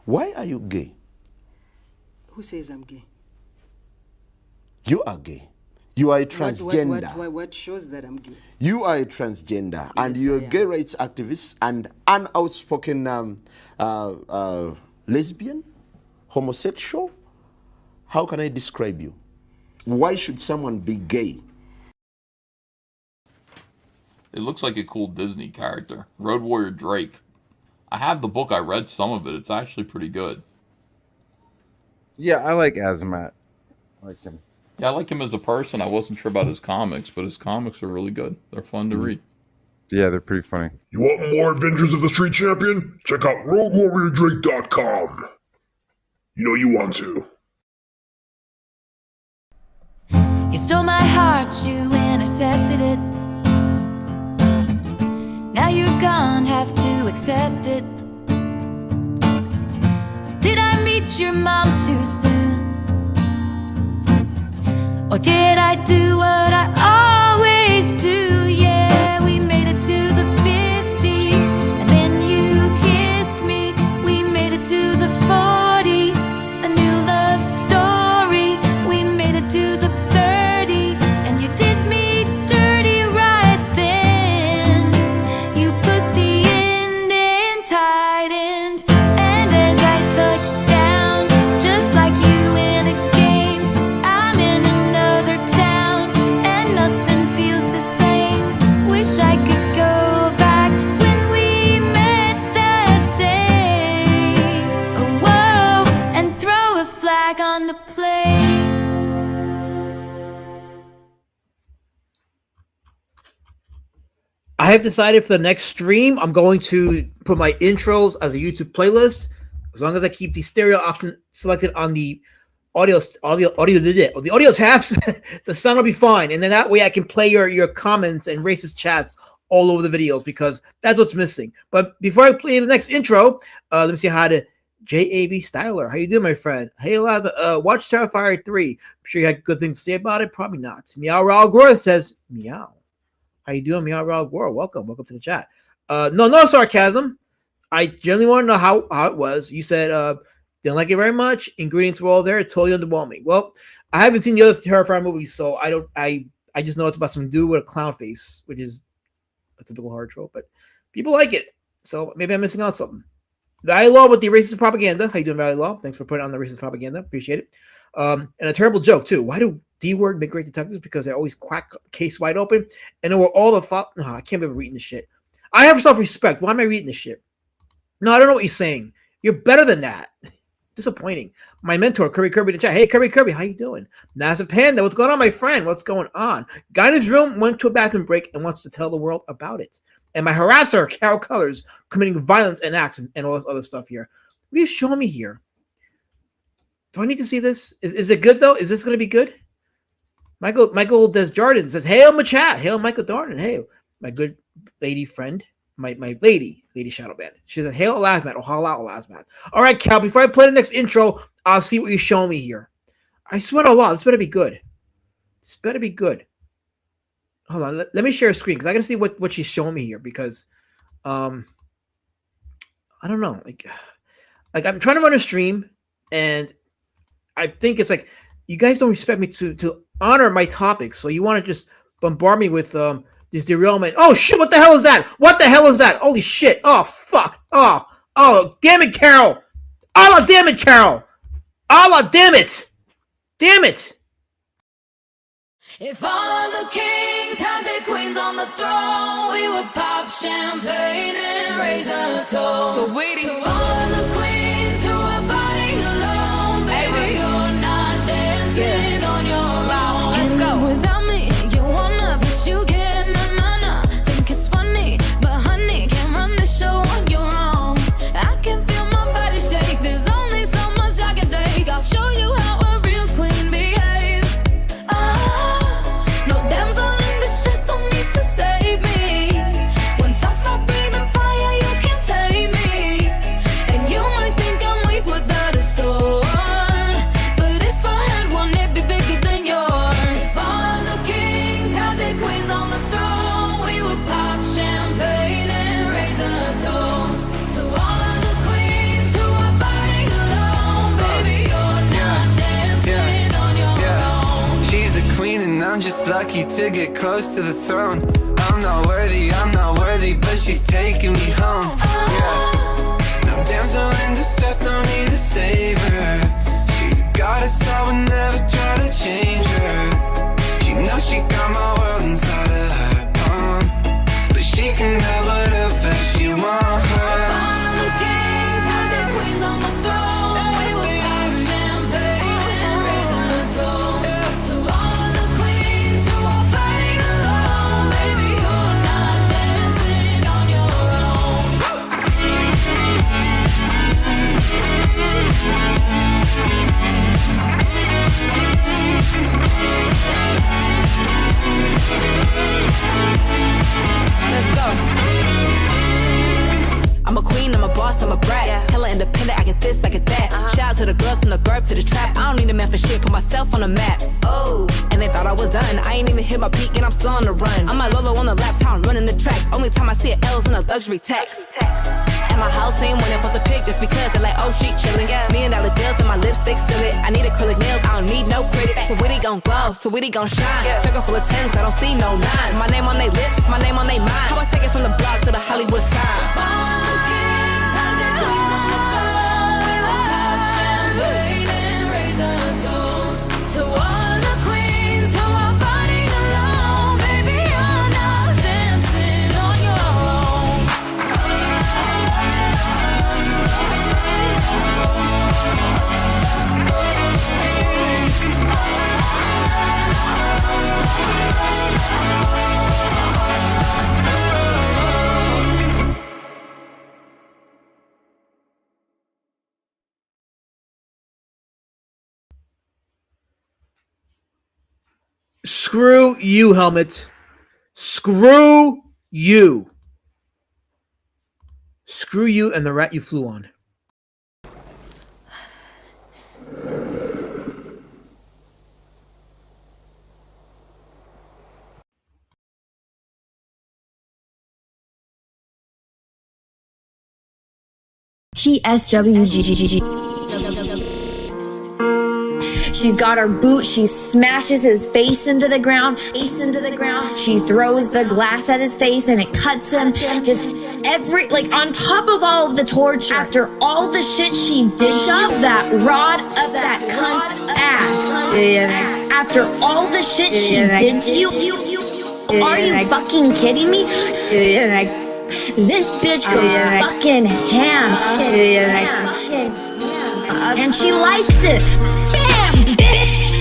Why are you gay? Who says I'm gay? You are gay. You are a transgender. What shows that I'm gay? You are a transgender, Yes, and you're a I am. gay rights activist and an outspoken lesbian, homosexual. How can I describe you? Why should someone be gay? It looks like a cool Disney character. Road Warrior Drake. I have the book. I read some of it. It's actually pretty good. Yeah, I like Azamat. I like him. Yeah, I like him as a person. I wasn't sure about his comics, but his comics are really good. They're fun to read. Yeah, they're pretty funny. You want more Adventures of the Street Champion? Check out RoadWarriorDrake.com. You know you want to. You stole my heart, you intercepted it. Now you're gone, have to accept it. Did I meet your mom too soon? Or did I do what I always do? Yeah, we made it to the 50, and then you kissed me. We made it to the 40, a new love story. We made it to the 30, and you did me dirty right then. You put the end in tight end, and as I touched down, just like you in a game, I'm in another town, and nothing feels the same. Wish I could go back when we met that day. Oh, whoa, and throw a flag on the play. I have decided for the next stream, I'm going to put my intros as a YouTube playlist. As long as I keep the stereo option selected on the audio tabs, the sound will be fine. And then that way I can play your comments and racist chats all over the videos, because that's what's missing. But before I play the next intro, let me see how to JAV Styler. How you doing, my friend? Hey, watch Terrifier 3. I'm sure you had good things to say about it. Probably not. Meow Raul Gore says, meow. How you doing, Meow Raul Gore? Welcome to the chat. No sarcasm. I generally want to know how it was. You said didn't like it very much. Ingredients were all there. Totally underwhelming. Well, I haven't seen the other Terrifier movies, so I don't. I just know it's about some dude with a clown face, which is a typical horror trope. But people like it, so maybe I'm missing out something. Valley Law with the racist propaganda. How you doing, Valley Law? Thanks for putting on the racist propaganda. Appreciate it. And a terrible joke too. Why do D-word make great detectives? Because they always crack case wide open, and then we're all the no, I can't be reading this shit. I have self-respect. Why am I reading this shit? No, I don't know what you're saying. You're better than that. Disappointing. My mentor, Kirby in the chat. Hey, Kirby, how you doing? Massive Panda, what's going on, my friend? What's going on? Guy in his room went to a bathroom break and wants to tell the world about it. And my harasser, Carol Colors, committing violence and acts and all this other stuff here. What are you showing me here? Do I need to see this? Is it good, though? Is this going to be good? Michael Desjardins says, hail my chat. Hail Michael Darden. Hail my good lady friend. My lady Shadowband. She says, hail Elasmat or halal Elasmat. All right, Cal, before I play the next intro, I'll see what you show me here. I swear to Allah, this better be good. This better be good. Hold on, let me share a screen because I got to see what she's showing me here, because I don't know. Like I'm trying to run a stream, and I think it's like you guys don't respect me to honor my topics, so you want to just bombard me with this derailment. Oh shit! What the hell is that? What the hell is that? Holy shit! Oh fuck! Oh damn it, Carol! Allah damn it, Carol! Allah damn it! Damn it! If all of the kings had their queens on the throne, we would pop champagne and raise a toast. So waiting to all of the queens who are fighting alone, baby, you're not dancing on your own. Let's go. Without me, you wanna, but you can't. Nah. Think it's funny, but honey, can't run the show on your own. I can feel my body shake. There's only so much I can take. I'll show you how a real queen behaves. No damsel in distress, don't need to save me. Once I stop breathing fire, you can't tame me. just lucky to get close to the throne. I'm not worthy, but she's taking me home. Yeah. No damsel in distress, don't need a savior. She's a goddess, I would never try to change her. She knows she got my world inside of her palm, but she can have whatever she wants. All the kings had their queens on the throne. We will pop champagne and raise a toast to all the queens who are fighting alone. Baby, you're not dancing on your own. Let's go. I'm a queen, I'm a boss, I'm a brat. Hella independent, I get this, I get that. Shout out to the girls from the burp to the trap. I don't need a man for shit, put myself on the map. Oh, and they thought I was done. I ain't even hit my peak and I'm still on the run. I'm like Lolo on the laps, how I'm running the track. Only time I see it L's in a luxury tax. And my whole team when they post a pic just because they're like, oh, she chillin'. $1,000,000 bills and my lipstick silly. I need acrylic nails, I don't need no critics. So witty gon' glow, so witty gon' shine. Circle full of tens, I don't see no nines. My name on they lips, my name on they mind. How I take it from the block to the Hollywood sign. All the kings had their queens on the throne. We will pop champagne and raise a toast to all the queens who are fighting alone. Baby, you're not dancing on your own. Screw you, Helmet. Screw you. Screw you and the rat you flew on. TSWGGG. She's got her boot, she smashes his face into the ground, She throws the glass at his face and it cuts him. Just on top of all of the torture, after all the shit she did to that rod up that cunt's ass. After all the shit she did to you, are you fucking kidding me? This bitch goes fucking ham. And she likes it. Bam, bitch.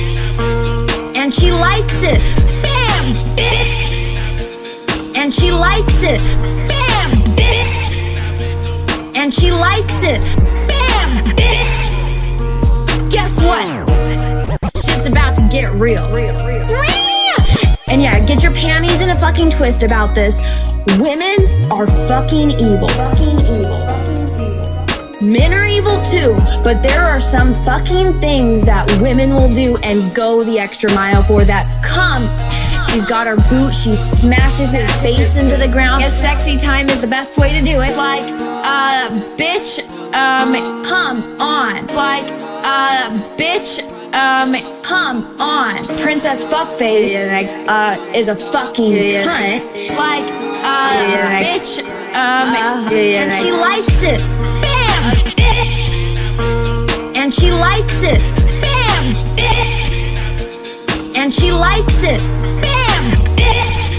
And she likes it. Bam, bitch. And she likes it. Bam, bitch. And she likes it. Bam, bitch. Guess what? Shit's about to get real. And yeah, get your panties in a fucking twist about this. Women are fucking evil. Men are evil too, but there are some fucking things that women will do and go the extra mile for that come. She's got her boot, she smashes his face into the ground. Yes, sexy time is the best way to do it. Like, bitch, come on. Like, bitch, come on. Princess Fuckface, is a fucking cunt. Like, bitch, and she likes it. Bam, bitch. And she likes it. Bam, bitch. And she likes it. Bam, bitch.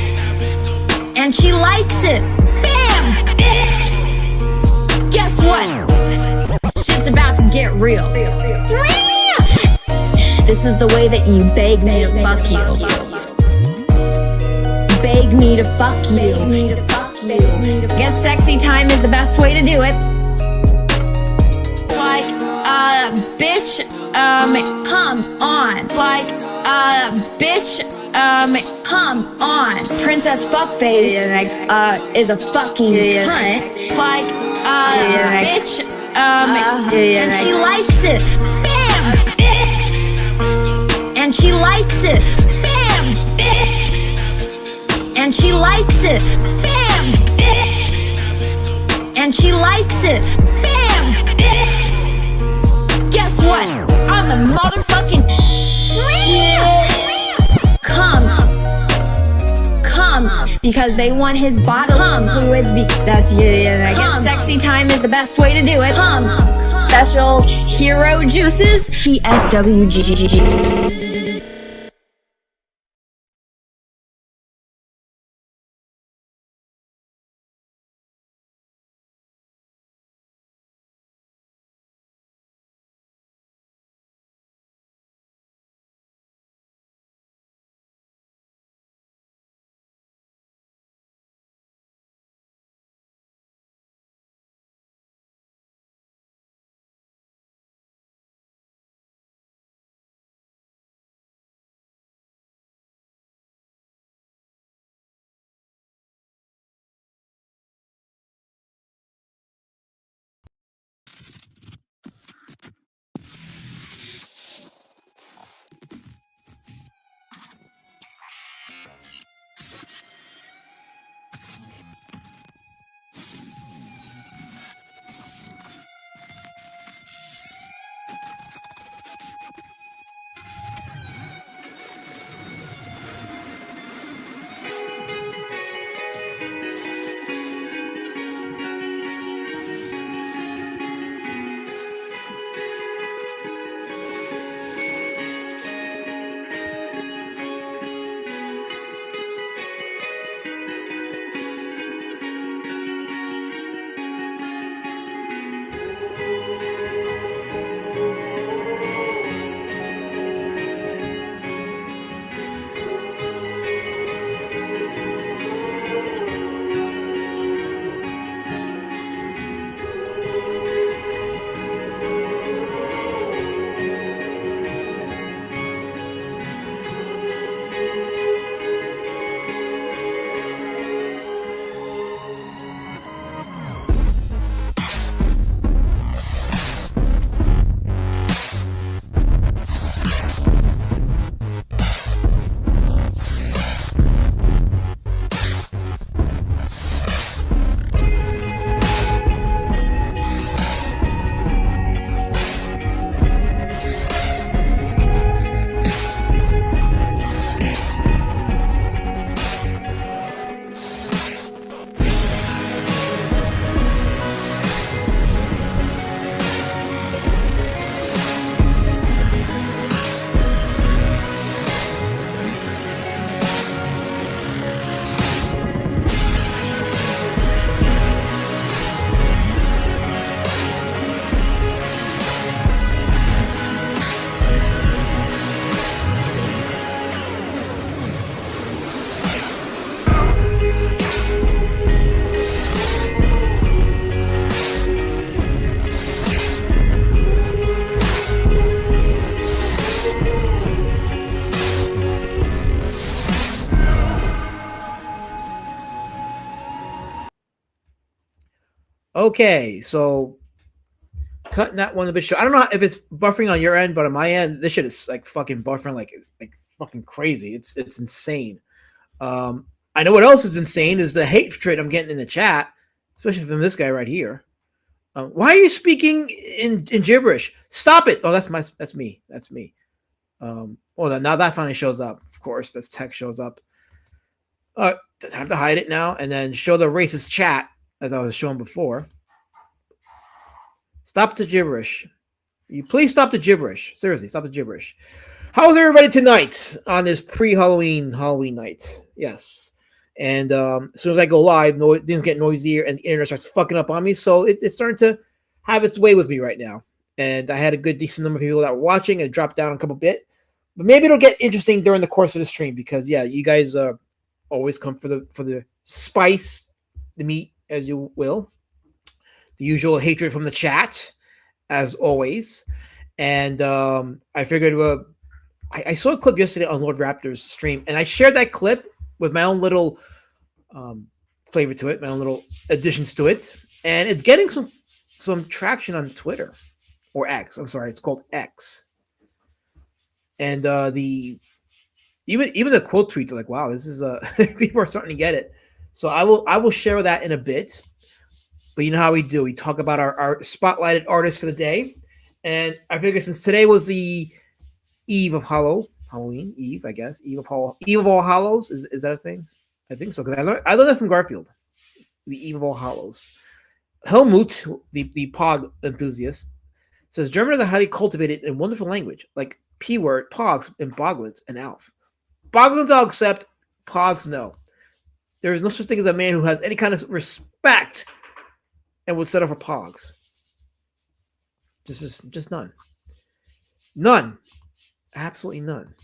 And she likes it. Bam, bitch. Guess what? Shit's about to get real. This is the way that you beg me to fuck you. Beg me to fuck you. Guess sexy time is the best way to do it. Like, bitch, come on. Like, bitch, come on. Princess Fuckface, is a fucking cunt. Like, bitch, and she likes it. Bam, bitch. And she likes it. Bam, bitch. And she likes it. Bam, bitch. And she likes it. Bam, bitch. Guess what? I'm the motherfucking shit. Come because they want his bodily fluids. That's I guess sexy time is the best way to do it. Special hero juices. TSWGGG. Okay, so cutting that one a bit short. I don't know if it's buffering on your end, but on my end, this shit is like fucking buffering like fucking crazy. It's insane. I know what else is insane is the hatred I'm getting in the chat, especially from this guy right here. Why are you speaking in gibberish? Stop it! Oh, that's me. Well, now that finally shows up. Of course, that's text shows up. Time to hide it now, and then show the racist chat as I was showing before. Stop the gibberish. You please stop the gibberish. Seriously, stop the gibberish. How's everybody tonight on this pre-Halloween night? Yes. And as soon as I go live, things get noisier and the internet starts fucking up on me. So it's starting to have its way with me right now. And I had a good decent number of people that were watching, and it dropped down a couple bit. But maybe it'll get interesting during the course of the stream because yeah, you guys always come for the spice, the meat, as you will. The usual hatred from the chat, as always. And I figured I saw a clip yesterday on Lord Raptor's stream, and I shared that clip with my own little flavor to it, my own little additions to it, and it's getting some traction on Twitter or X. I'm sorry, it's called X. And even the quote tweets are like, "Wow, this is people are starting to get it." So I will share that in a bit. But you know how we do. We talk about our spotlighted artists for the day. And I figure since today was the eve of Halloween Eve, I guess. Eve of All Hallows. Is that a thing? I think so. Because I learned that from Garfield, The Eve of All Hallows. Helmut, the Pog enthusiast, says German is a highly cultivated and wonderful language, like P-word, Pogs, and Boglins, and Alf. Boglins I'll accept, Pogs no. There is no such thing as a man who has any kind of respect and would settle for Pogs. Just none. None. Absolutely none.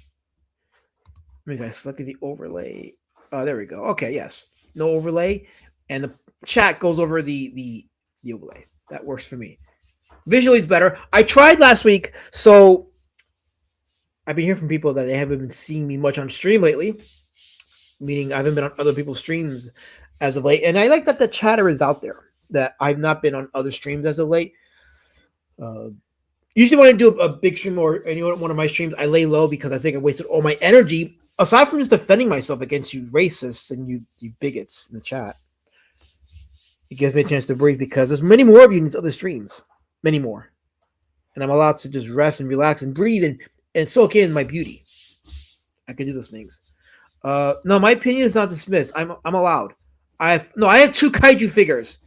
I selected the overlay. There we go. Okay, yes. No overlay. And the chat goes over the overlay. That works for me. Visually, it's better. I tried last week, so I've been hearing from people that they haven't been seeing me much on stream lately, meaning I haven't been on other people's streams as of late. And I like that the chatter is out there, that I've not been on other streams as of late. Usually when I do a big stream or one of my streams, I lay low because I think I wasted all my energy, aside from just defending myself against you racists and you bigots in the chat. It gives me a chance to breathe because there's many more of you in these other streams. Many more. And I'm allowed to just rest and relax and breathe and soak in my beauty. I can do those things. No, my opinion is not dismissed. I'm allowed. I have 2 kaiju figures.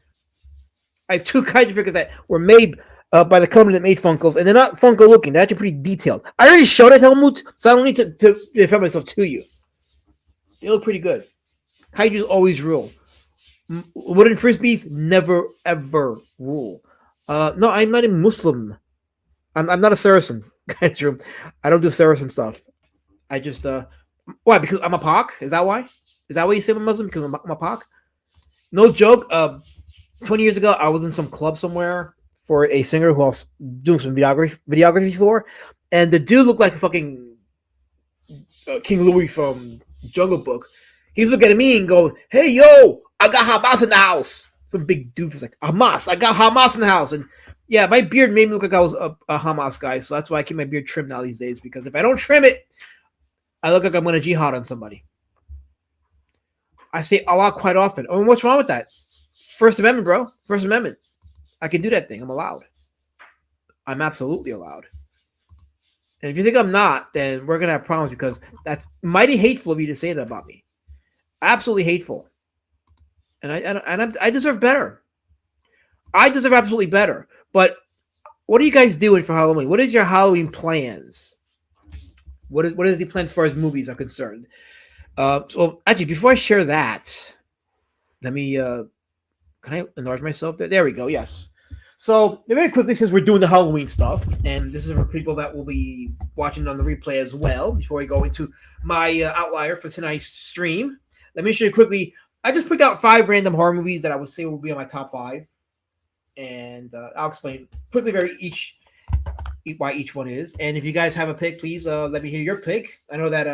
I have 2 kaiju figures that were made by the company that made Funkos, and they're not Funko looking. They're actually pretty detailed. I already showed it, Helmut, so I don't need to defend myself to you. They look pretty good. Kaijus always rule. Wooden frisbees never ever rule. No, I'm not a Muslim. I'm not a Saracen. That's true. I don't do Saracen stuff. I just why? Because I'm a Pak? Is that why? Is that why you say I'm a Muslim? Because I'm a Pak? No joke. 20 years ago, I was in some club somewhere for a singer who I was doing some videography for, and the dude looked like a fucking King Louis from Jungle Book. He was looking at me and go, "Hey yo, I got Hamas in the house." Some big dude was like, "Hamas, I got Hamas in the house." And yeah, my beard made me look like I was a Hamas guy, so that's why I keep my beard trimmed now these days, because if I don't trim it, I look like I'm going to jihad on somebody. I say Allah quite often. Oh, and what's wrong with that? First Amendment, bro. First Amendment. I can do that thing. I'm allowed. I'm absolutely allowed. And if you think I'm not, then we're going to have problems, because that's mighty hateful of you to say that about me. Absolutely hateful. And I deserve better. I deserve absolutely better. But what are you guys doing for Halloween? What is your Halloween plans? What is the plan as far as movies are concerned? So actually, before I share that, let me can I enlarge myself there? There we go. Yes. So very quickly, since we're doing the Halloween stuff, and this is for people that will be watching on the replay as well, before we go into my outlier for tonight's stream, let me show you quickly. I just picked out 5 random horror movies that I would say will be on my top 5, and I'll explain quickly why each one is. And if you guys have a pick, please let me hear your pick. I know that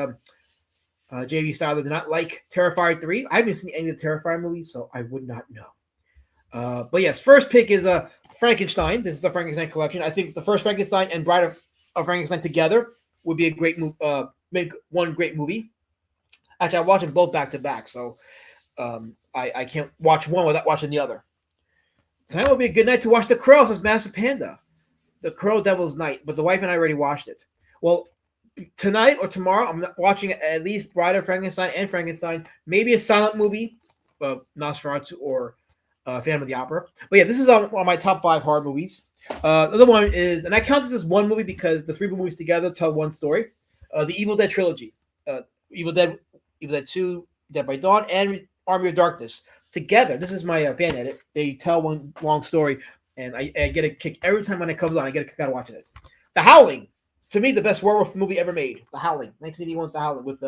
JV Styler did not like Terrifier 3. I haven't seen any of the Terrifier movies, so I would not know. But yes, first pick is Frankenstein. This is the Frankenstein collection. I think the first Frankenstein and Bride of Frankenstein together would be a great movie. Make one great movie. Actually, I watch them both back to back, so I can't watch one without watching the other. Tonight will be a good night to watch The Crow. Says Massive Panda. The Crow Devil's Night, but the wife and I already watched it. Well, tonight or tomorrow, I'm watching at least Bride of Frankenstein and Frankenstein. Maybe a silent movie, Nosferatu or Phantom of the Opera. But yeah, this is on my top 5 horror movies. Another one is, and I count this as one movie because the 3 movies together tell one story. The Evil Dead trilogy. Evil Dead 2, Dead by Dawn, and Army of Darkness. Together, this is my fan edit. They tell one long story, and I get a kick every time when it comes on. I get a kick out of watching it. The Howling. To me, the best werewolf movie ever made. The Howling. 1981's The Howling, with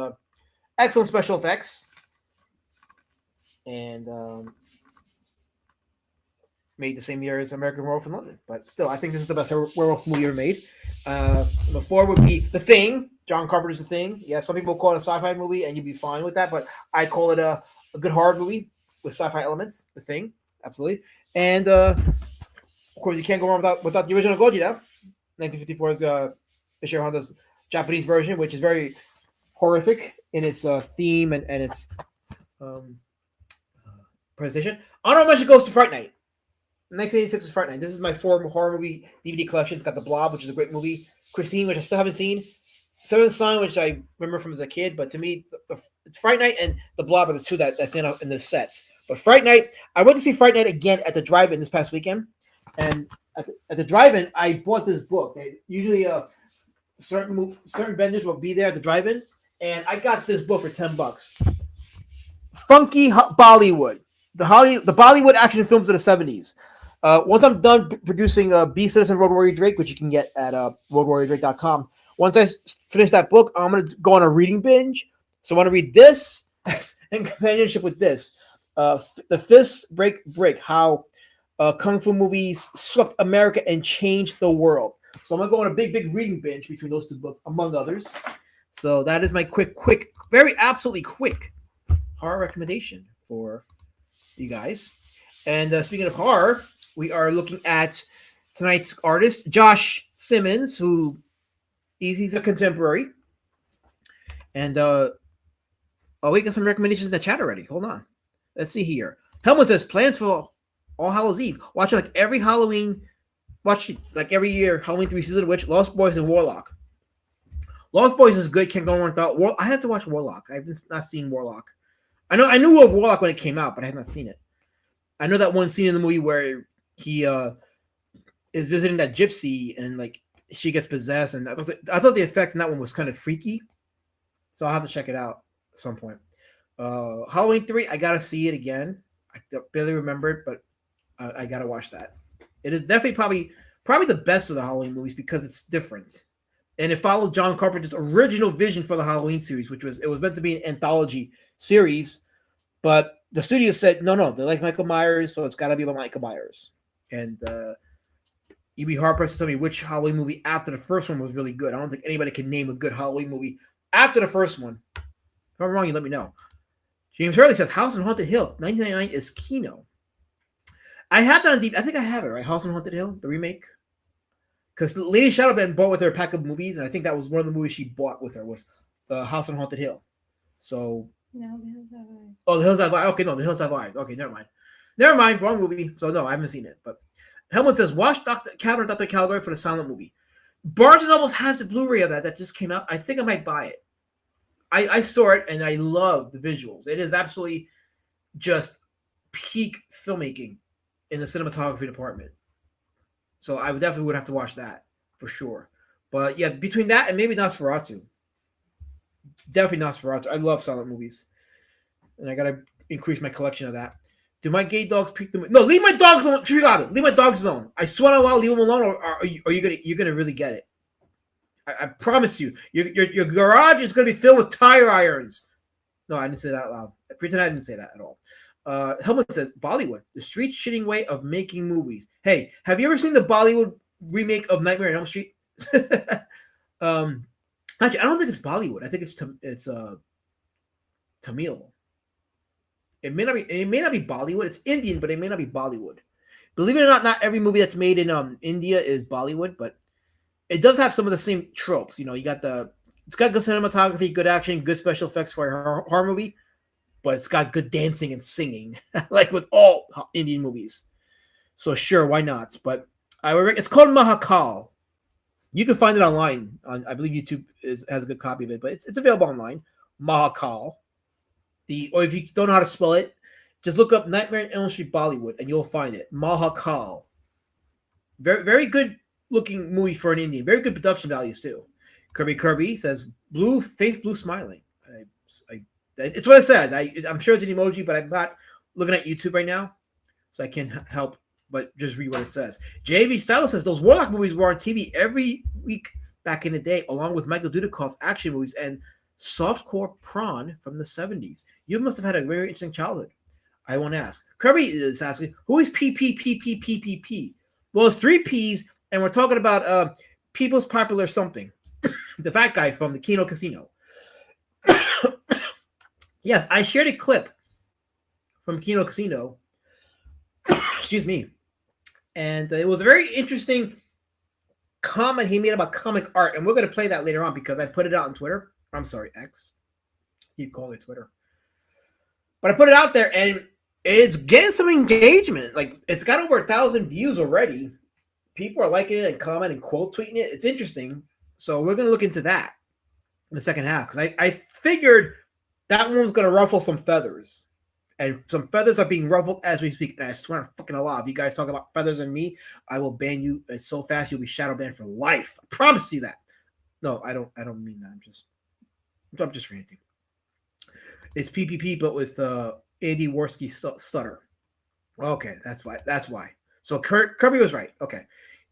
excellent special effects. And made the same year as American Werewolf in London. But still, I think this is the best werewolf movie ever made. Number 4 would be The Thing. John Carpenter's The Thing. Yeah, some people call it a sci-fi movie, and you'd be fine with that. But I call it a good horror movie with sci-fi elements. The Thing. Absolutely. And, of course, you can't go wrong without the original Gojira. 1954's Ishiro Honda's Japanese version, which is very horrific in its theme and its presentation. Honorable mention goes to Fright Night. 1986 is Fright Night. This is my 4 horror movie DVD collection. It's got The Blob, which is a great movie. Christine, which I still haven't seen. Seventh Sign, which I remember from as a kid, but to me, it's Fright Night and The Blob are the two that stand out in the sets. But Fright Night, I went to see Fright Night again at the drive-in this past weekend, and at the drive-in, I bought this book. Usually, certain vendors will be there at the drive-in, and I got this book for $10. Funky Bollywood, the Bollywood action films of the 70s. Once I'm done producing B Citizen Road Warrior Drake, which you can get at roadwarriordrake.com, once I finish that book, I'm going to go on a reading binge. So I want to read this in companionship with this. The Fist Break, how Kung Fu movies swept America and changed the world. So I'm going to go on a big reading binge between those two books, among others. So that is my quick, very absolutely quick horror recommendation for you guys. And speaking of horror, we are looking at tonight's artist, Josh Simmons, who he's a contemporary. And we got some recommendations in the chat already. Hold on. Let's see here. Helmut says plans for All Hallows Eve. Watch like every Halloween. Watch like every year. Halloween 3 Seasons of the Witch, Lost Boys, and Warlock. Lost Boys is good. Can't go wrong without. I have to watch Warlock. I've not seen Warlock. I knew of Warlock when it came out, but I have not seen it. I know that one scene in the movie where he is visiting that gypsy and like she gets possessed, and I thought the effects in that one was kind of freaky, so I'll have to check it out at some point. Halloween 3, I gotta see it again. I barely remember it, but I gotta watch that. It is definitely probably the best of the Halloween movies because it's different, and it followed John Carpenter's original vision for the Halloween series, which was meant to be an anthology series, but the studio said no, they like Michael Myers, so it's got to be about Michael Myers. And you'd be hard pressed to tell me which Halloween movie after the first one was really good. I don't think anybody can name a good Halloween movie after the first one. If I'm wrong, you let me know. James Hurley says House on Haunted Hill, 1999 is Kino. I have that on DVD. I think I have it, right? House on Haunted Hill, the remake. Because Lady Shadowband bought with her a pack of movies, and I think that was one of the movies she bought with her was House on Haunted Hill. So. No, The Hills Have Eyes. Oh, The Hills Have Eyes. Okay, no, The Hills Have Eyes. Okay, never mind. Wrong movie. So no, I haven't seen it. But Helmut says, watch Dr. Calgary for the silent movie. Barnes & Noble has the Blu-ray of that just came out. I think I might buy it. I saw it, and I love the visuals. It is absolutely just peak filmmaking in the cinematography department. So I definitely would have to watch that for sure. But yeah, between that and maybe Nosferatu. Definitely Nosferatu. I love silent movies. And I got to increase my collection of that. Do my gay dogs pick them? No, leave my dogs alone. Leave my dogs alone. I swear to Allah, leave them alone, or are you gonna really get it? I promise you. Your garage is gonna be filled with tire irons. No, I didn't say that out loud. Pretend I didn't say that at all. Helmut says Bollywood, the street shitting way of making movies. Hey, have you ever seen the Bollywood remake of Nightmare on Elm Street? Actually, I don't think it's Bollywood. I think it's Tamil. It may not be Bollywood. It's Indian, but it may not be Bollywood. Believe it or not every movie that's made in India is Bollywood, but it does have some of the same tropes. You know, it's got good cinematography, good action, good special effects for a horror movie, but it's got good dancing and singing, like with all Indian movies. So sure, why not? But it's called Mahakal. You can find it online. I believe YouTube has a good copy of it, but it's available online. Mahakal. Or if you don't know how to spell it, just look up Nightmare on Elm Street Bollywood and you'll find it. Mahakal. Very, very good looking movie for an Indian. Very good production values too. Kirby says blue smiling. It's what it says. I'm sure it's an emoji, but I'm not looking at YouTube right now, so I can't help but just read what it says. JV Stylus says those Warlock movies were on TV every week back in the day, along with Michael Dudikoff action movies and softcore prawn from the 70s. You must have had a very interesting childhood. I won't ask. Kirby is asking, who is PPP? Well, it's 3 P's, and we're talking about People's Popular Something. The fat guy from the Kino Casino. Yes, I shared a clip from Kino Casino. Excuse me. And it was a very interesting comment he made about comic art, and we're going to play that later on because I put it out on Twitter. I'm sorry, X. Keep calling it Twitter. But I put it out there, and it's getting some engagement. Like, it's got over 1,000 views already. People are liking it and commenting, quote tweeting it. It's interesting. So we're going to look into that. in the second half because I figured that one was going to ruffle some feathers. And some feathers are being ruffled as we speak. And I swear on fucking Allah, if you guys talk about feathers and me, I will ban you so fast you'll be shadow banned for life. I promise you that. No, I don't mean that. I'm just ranting. It's PPP, but with Andy Worski stutter. Okay, that's why. So Kirby was right. Okay.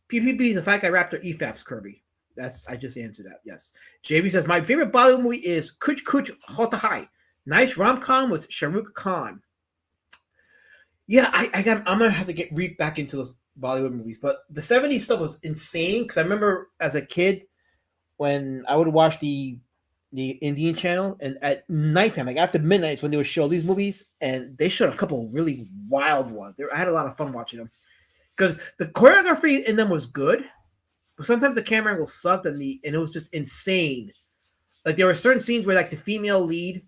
PPP is the Fat Guy Raptor EFAPs, Kirby. I just answered that. Yes. JB says, my favorite Bollywood movie is Kuch Kuch Hota Hai. Nice rom-com with Shah Rukh Khan. Yeah, I'm gonna have to get back into those Bollywood movies, but the 70s stuff was insane because I remember as a kid when I would watch the Indian channel, and at nighttime, like after midnight, is when they would show these movies, and they showed a couple of really wild ones. I had a lot of fun watching them because the choreography in them was good, but sometimes the camera angle sucked, and it was just insane. Like there were certain scenes where like the female lead,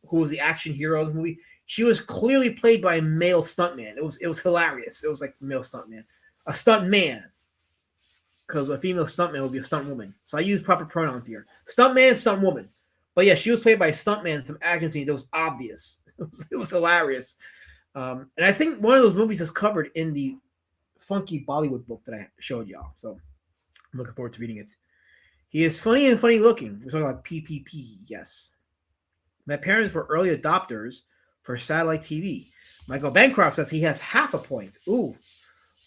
who was the action hero of the movie, she was clearly played by a male stuntman. It was hilarious. It was like male stuntman, a stuntman, because a female stuntman would be a stunt woman. So I use proper pronouns here: stuntman, stunt woman. But yeah, she was played by a stuntman in some action scene that was obvious. It was hilarious. And I think one of those movies is covered in the Funky Bollywood book that I showed y'all. So I'm looking forward to reading it. He is funny and funny looking. We're talking about PPP. Yes. My parents were early adopters for satellite TV. Michael Bancroft says he has half a point. Ooh,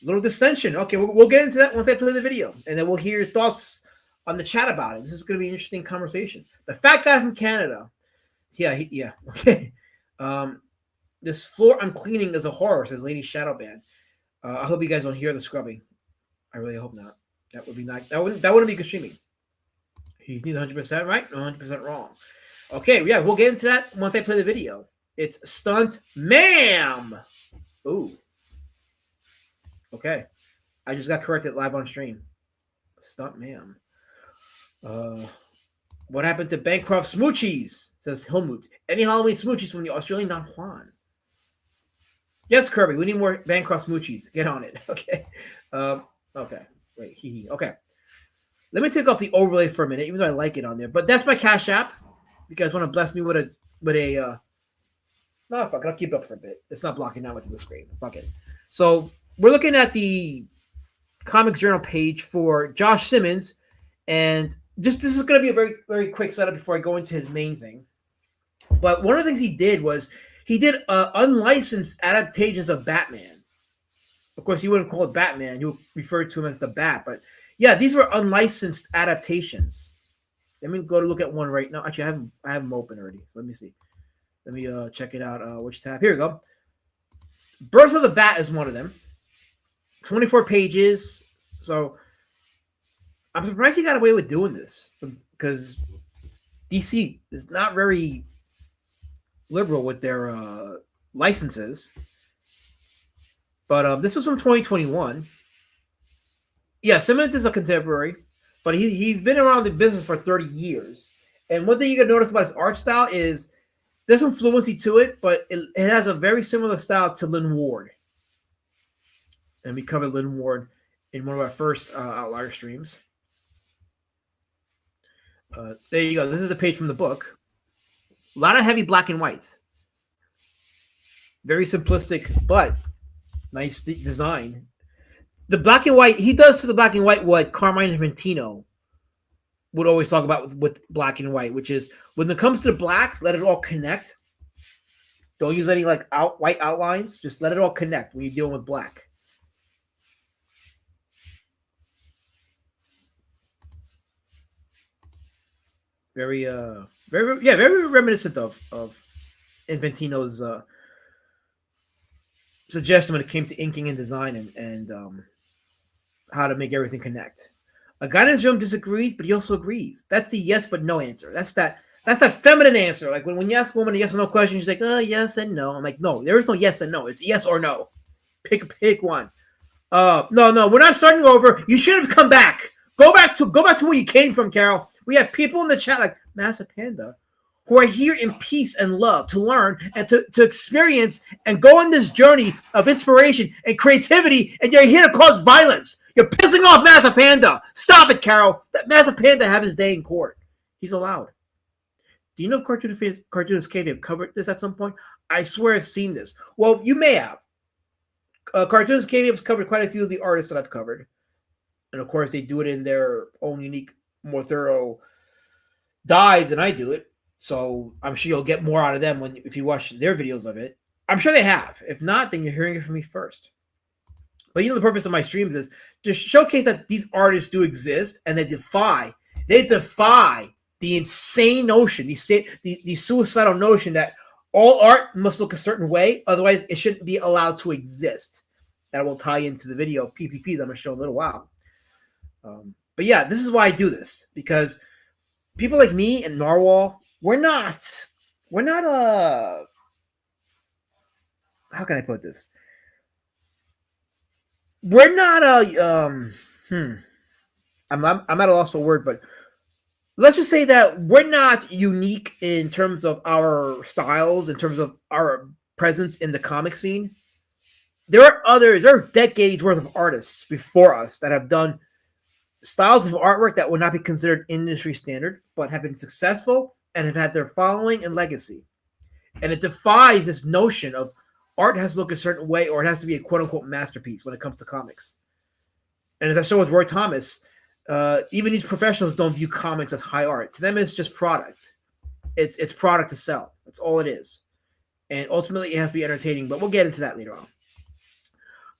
little dissension. Okay, we'll get into that once I play the video, and then we'll hear your thoughts on the chat about it. This is going to be an interesting conversation. The fat guy from Canada. Yeah. Okay. This floor I'm cleaning is a horror, says Lady Shadowban. I hope you guys don't hear the scrubbing. I really hope not. That would be nice. That wouldn't be good streaming. He's neither 100% right nor 100% wrong. Okay, yeah, we'll get into that once I play the video. It's Stunt Ma'am. Ooh. Okay. I just got corrected live on stream. Stunt Ma'am. What happened to Bancroft Smoochies? Says Helmut. Any Halloween smoochies from the Australian Don Juan? Yes, Kirby. We need more Bancroft Smoochies. Get on it. Okay. Okay. Wait. Okay. Let me take off the overlay for a minute, even though I like it on there. But that's my Cash App. You guys want to bless me with a no, fuck it. I'll keep it up for a bit. It's not blocking that much of the screen. Fuck it. So we're looking at the Comics Journal page for Josh Simmons, and this is going to be a very, very quick setup before I go into his main thing. But one of the things he did was he did unlicensed adaptations of Batman. Of course, he wouldn't call it Batman. He would refer to him as the Bat. But yeah, these were unlicensed adaptations. Let me go to look at one right now. Actually, I have them open already. So let me see. Let me check it out. Which tab? Here we go. Birth of the Bat is one of them. 24 pages. So I'm surprised he got away with doing this because DC is not very liberal with their licenses. But this was from 2021. Yeah, Simmons is a contemporary. But he's been around the business for 30 years. And one thing you can notice about his art style is there's some fluency to it, but it has a very similar style to Lynn Ward. And we covered Lynn Ward in one of our first Outlier streams. There you go. This is a page from the book. A lot of heavy black and whites. Very simplistic, but nice design. The black and white, he does to the black and white what Carmine Infantino would always talk about with black and white, which is when it comes to the blacks, let it all connect. Don't use any like white outlines. Just let it all connect when you're dealing with black. Very reminiscent of Infantino's suggestion when it came to inking and design and how to make everything connect. A guy in his room disagrees, but he also agrees. That's the yes but no answer. That's that feminine answer. Like when you ask a woman a yes or no question, she's like, yes and no. I'm like, no, there is no yes and no. It's yes or no. Pick one. No, we're not starting over. You should have come back. Go back to where you came from, Carol. We have people in the chat like Massive Panda who are here in peace and love to learn and to experience and go on this journey of inspiration and creativity, and you're here to cause violence. You're pissing off Massive Panda. Stop it, Carol. That Massive Panda have his day in court. He's allowed. Do you know if Cartoonist Cave have covered this at some point? I swear I've seen this. Well, you may have. Cartoonist Cave has covered quite a few of the artists that I've covered. And of course, they do it in their own unique, more thorough dive than I do it. So I'm sure you'll get more out of them if you watch their videos of it. I'm sure they have. If not, then you're hearing it from me first. But the purpose of my streams is to showcase that these artists do exist and they defy the insane notion, the suicidal notion that all art must look a certain way, otherwise it shouldn't be allowed to exist. That will tie into the video of PPP that I'm going to show in a little while. But yeah, this is why I do this, because people like me and Narwhal, we're not how can I put this? We're not I'm at a loss for a word, but let's just say that we're not unique in terms of our styles, in terms of our presence in the comic scene. There are decades worth of artists before us that have done styles of artwork that would not be considered industry standard, but have been successful and have had their following and legacy. And it defies this notion of art has to look a certain way or it has to be a quote-unquote masterpiece when it comes to comics. And as I showed with Roy Thomas, even these professionals don't view comics as high art. To them, it's just product. It's product to sell. That's all it is. And ultimately, it has to be entertaining, but we'll get into that later on.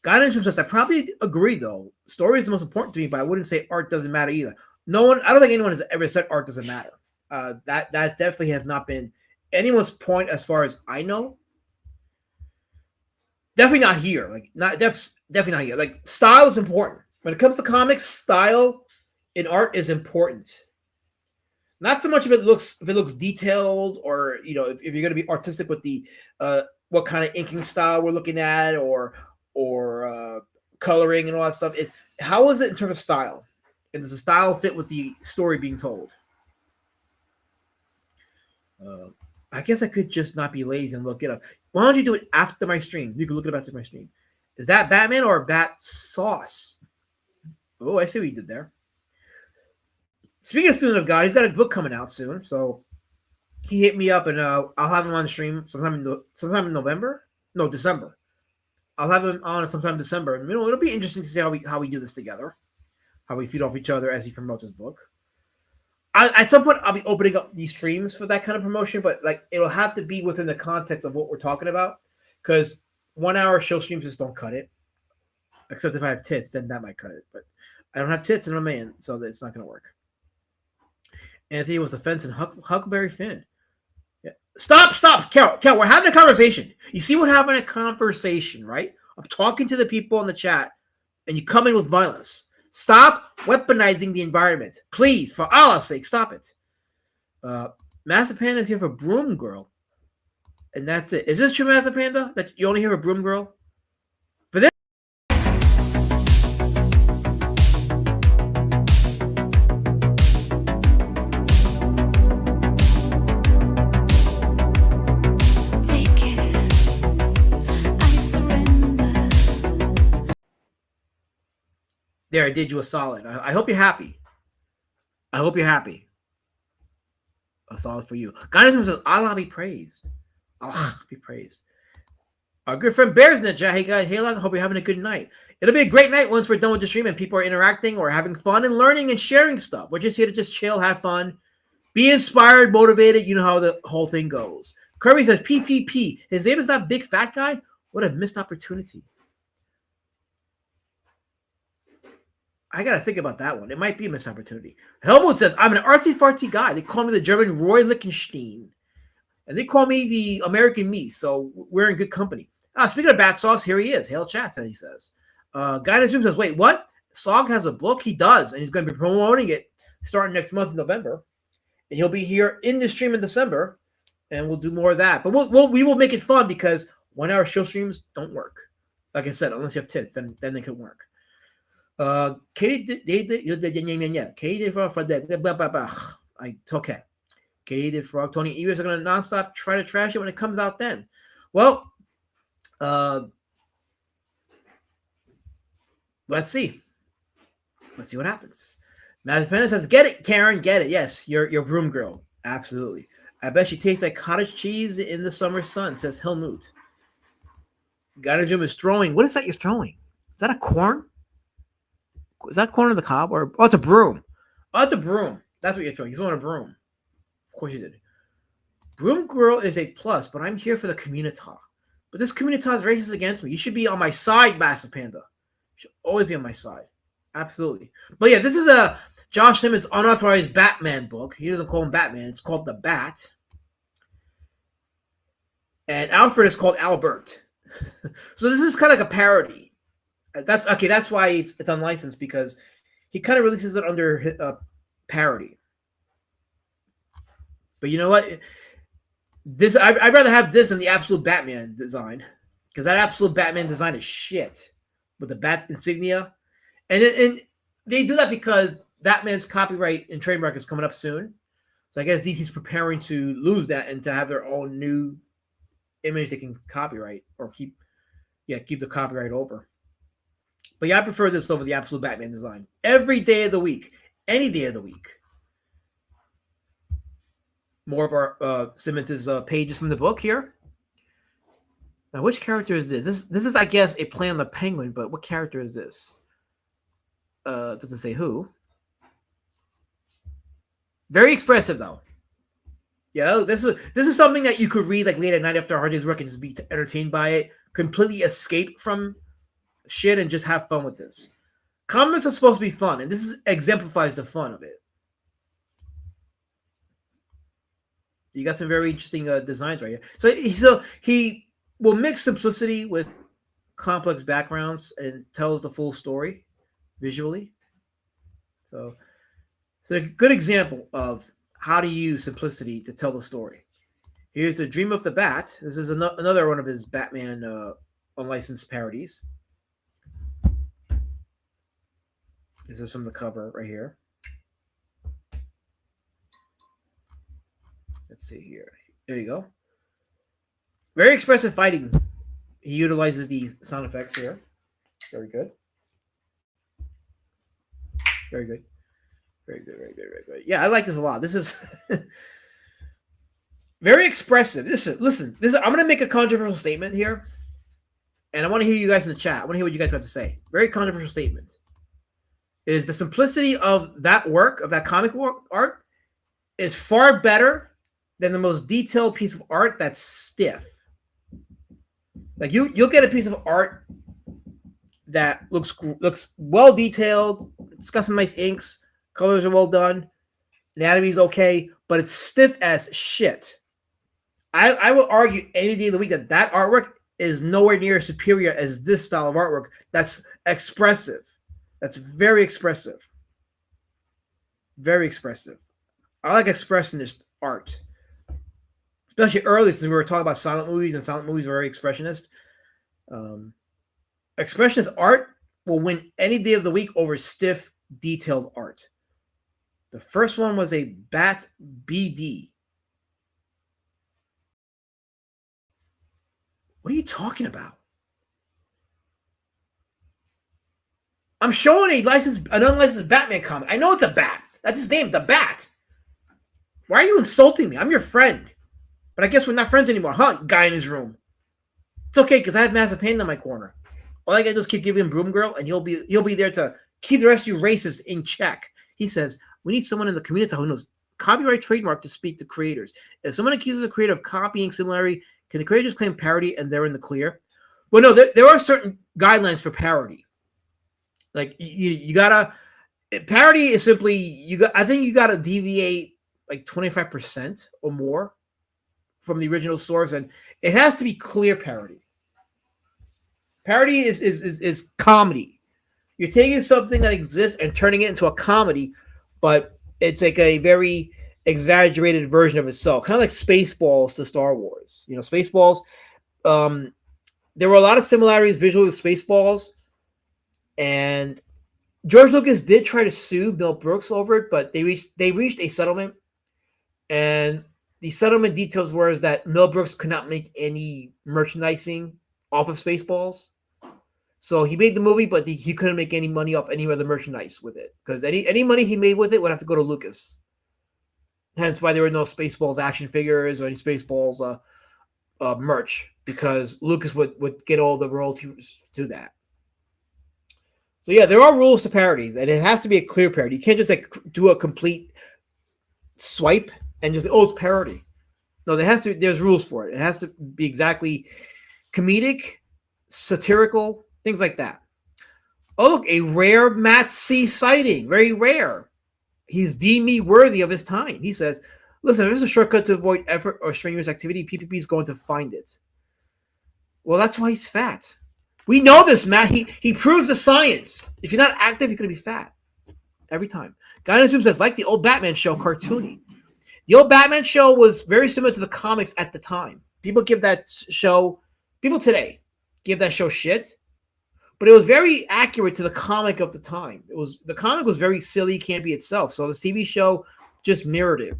Guidance from I probably agree, though. Story is the most important to me, but I wouldn't say art doesn't matter either. I don't think anyone has ever said art doesn't matter. That definitely has not been anyone's point as far as I know. Definitely not here. Definitely not here. Like, style is important. When it comes to comics, style in art is important. Not so much if it looks detailed, or if you're going to be artistic with the what kind of inking style we're looking at, or coloring and all that stuff. Is how is it in terms of style, and does the style fit with the story being told? I guess I could just not be lazy and look it up. Why don't you do it after my stream? You can look it up after my stream. Is that Batman or Bat Sauce? Oh, I see what you did there. Speaking of Student of God, he's got a book coming out soon, so he hit me up, and I'll have him on stream sometime in November. No, December. I'll have him on sometime in December. And, it'll be interesting to see how we do this together, how we feed off each other as he promotes his book. At some point, I'll be opening up these streams for that kind of promotion, but it'll have to be within the context of what we're talking about, because 1 hour show streams just don't cut it. Except if I have tits, then that might cut it. But I don't have tits and I'm a man, so it's not going to work. Anthony was the fence and Huckleberry Finn. Yeah. Stop, Carol, we're having a conversation. You see, we're having a conversation, right? I'm talking to the people in the chat, and you come in with violence. Stop weaponizing the environment. Please, for Allah's sake, stop it. Master Panda is here for Broom Girl. And that's it. Is this true, Master Panda? That you only hear a Broom Girl? For this? There, I did you a solid. I hope you're happy. A solid for you. God says, Allah be praised. Allah be praised. Our good friend Bear's in the chat. Hey guys, hey, hope you're having a good night. It'll be a great night once we're done with the stream and people are interacting or having fun and learning and sharing stuff. We're just here to just chill, have fun, be inspired, motivated. You know how the whole thing goes. Kirby says, PPP. His name is that big fat guy? What a missed opportunity. I got to think about that one. It might be a missed opportunity. Helmut says, I'm an artsy-fartsy guy. They call me the German Roy Lichtenstein. And they call me the American me, so we're in good company. Speaking of Bat Sauce, here he is. Hail chat, as he says. Guy in his room says, wait, what? Sog has a book? He does, and he's going to be promoting it starting next month in November. And he'll be here in the stream in December, and we'll do more of that. But we will make it fun, because 1 hour show streams don't work. Like I said, unless you have tits, then they could work. Katie did frog for that. Okay. Katie did frog. Tony Evers are gonna nonstop try to trash it when it comes out. Then, well, let's see. Let's see what happens. Matt Penna says, "Get it, Karen. Get it. Yes, you're Broom Girl. Absolutely. I bet she tastes like cottage cheese in the summer sun, says Helmut. Gynajum is throwing. What is that you're throwing? Is that a corn? Is that corn on the cob? Or it's a broom. Oh, it's a broom. That's what you're throwing. You're throwing a broom. Of course you did. Broom Girl is a plus, but I'm here for the community. But this community is racist against me. You should be on my side, Massive Panda. You should always be on my side. Absolutely. But yeah, this is a Josh Simmons unauthorized Batman book. He doesn't call him Batman. It's called The Bat. And Alfred is called Albert. So this is kind of like a parody. That's okay. That's why it's unlicensed, because he kind of releases it under parody. But you know what? This I'd rather have this than the Absolute Batman design, because that Absolute Batman design is shit with the bat insignia, and they do that because Batman's copyright and trademark is coming up soon. So I guess DC's preparing to lose that and to have their own new image they can copyright or keep the copyright over. But yeah, I prefer this over the Absolute Batman design. Every day of the week, any day of the week. More of our Simmons' pages from the book here. Now, which character is this? This is, I guess, a play on the Penguin, but what character is this? Doesn't say who. Very expressive, though. Yeah, this is something that you could read like late at night after a hard day's work and just be entertained by it. Completely escape from shit and just have fun with this. Comics are supposed to be fun, and this exemplifies the fun of it. You got some very interesting designs right here. So he will mix simplicity with complex backgrounds and tells the full story visually. So it's a good example of how to use simplicity to tell the story. Here's a Dream of the Bat. This is another one of his Batman unlicensed parodies. This is from the cover right here. Let's see here. There you go. Very expressive fighting. He utilizes these sound effects here. Very good. Very good. Very good. Very good. Very good. Yeah, I like this a lot. This is very expressive. Listen. I'm going to make a controversial statement here, and I want to hear you guys in the chat. I want to hear what you guys have to say. Very controversial statement. Is the simplicity of that work, of that comic work art, is far better than the most detailed piece of art that's stiff. Like you'll get a piece of art that looks well detailed. It's got some nice inks. Colors are well done. Anatomy's okay, but it's stiff as shit. I will argue any day of the week that artwork is nowhere near as superior as this style of artwork. That's expressive. That's very expressive. Very expressive. I like expressionist art. Especially early, since we were talking about silent movies, and silent movies are very expressionist. Expressionist art will win any day of the week over stiff, detailed art. The first one was a Bat BD. What are you talking about? I'm showing an unlicensed Batman comic. I know it's a bat. That's his name, the Bat. Why are you insulting me? I'm your friend. But I guess we're not friends anymore, huh? Guy in his room. It's okay, because I have Massive Pain in my corner. All I gotta do is keep giving him Broom Girl, and he'll be there to keep the rest of you racists in check. He says, we need someone in the community who knows copyright trademark to speak to creators. If someone accuses a creator of copying similarity, can the creators claim parody and they're in the clear? Well, no, there are certain guidelines for parody. Like you gotta, parody is simply, I think you gotta deviate like 25% or more from the original source, and it has to be clear parody. Parody is comedy. You're taking something that exists and turning it into a comedy, but it's like a very exaggerated version of itself, kind of like Spaceballs to Star Wars. You know, Spaceballs. There were a lot of similarities visually with Spaceballs, and George Lucas did try to sue Mel Brooks over it, but they reached a settlement, and the settlement details were that Mel Brooks could not make any merchandising off of Spaceballs. So he made the movie, but he couldn't make any money off any other merchandise with it, because any money he made with it would have to go to Lucas. Hence why there were no Spaceballs action figures or any Spaceballs merch, because Lucas would get all the royalties to that. So yeah, there are rules to parodies, and it has to be a clear parody. You can't just like do a complete swipe and just it's parody. No, there's rules for it. It has to be exactly comedic, satirical, things like that. Oh look, a rare Matt C sighting, very rare. He's deemed me worthy of his time. He says, "Listen, if there's a shortcut to avoid effort or strenuous activity, PPP is going to find it." Well, that's why he's fat. We know this, Matt. He proves the science. If you're not active, you're going to be fat. Every time. Guy in Zoom says, like the old Batman show, cartoony. The old Batman show was very similar to the comics at the time. People today give that show shit, but it was very accurate to the comic of the time. The comic was very silly, campy itself. So this TV show just mirrored it.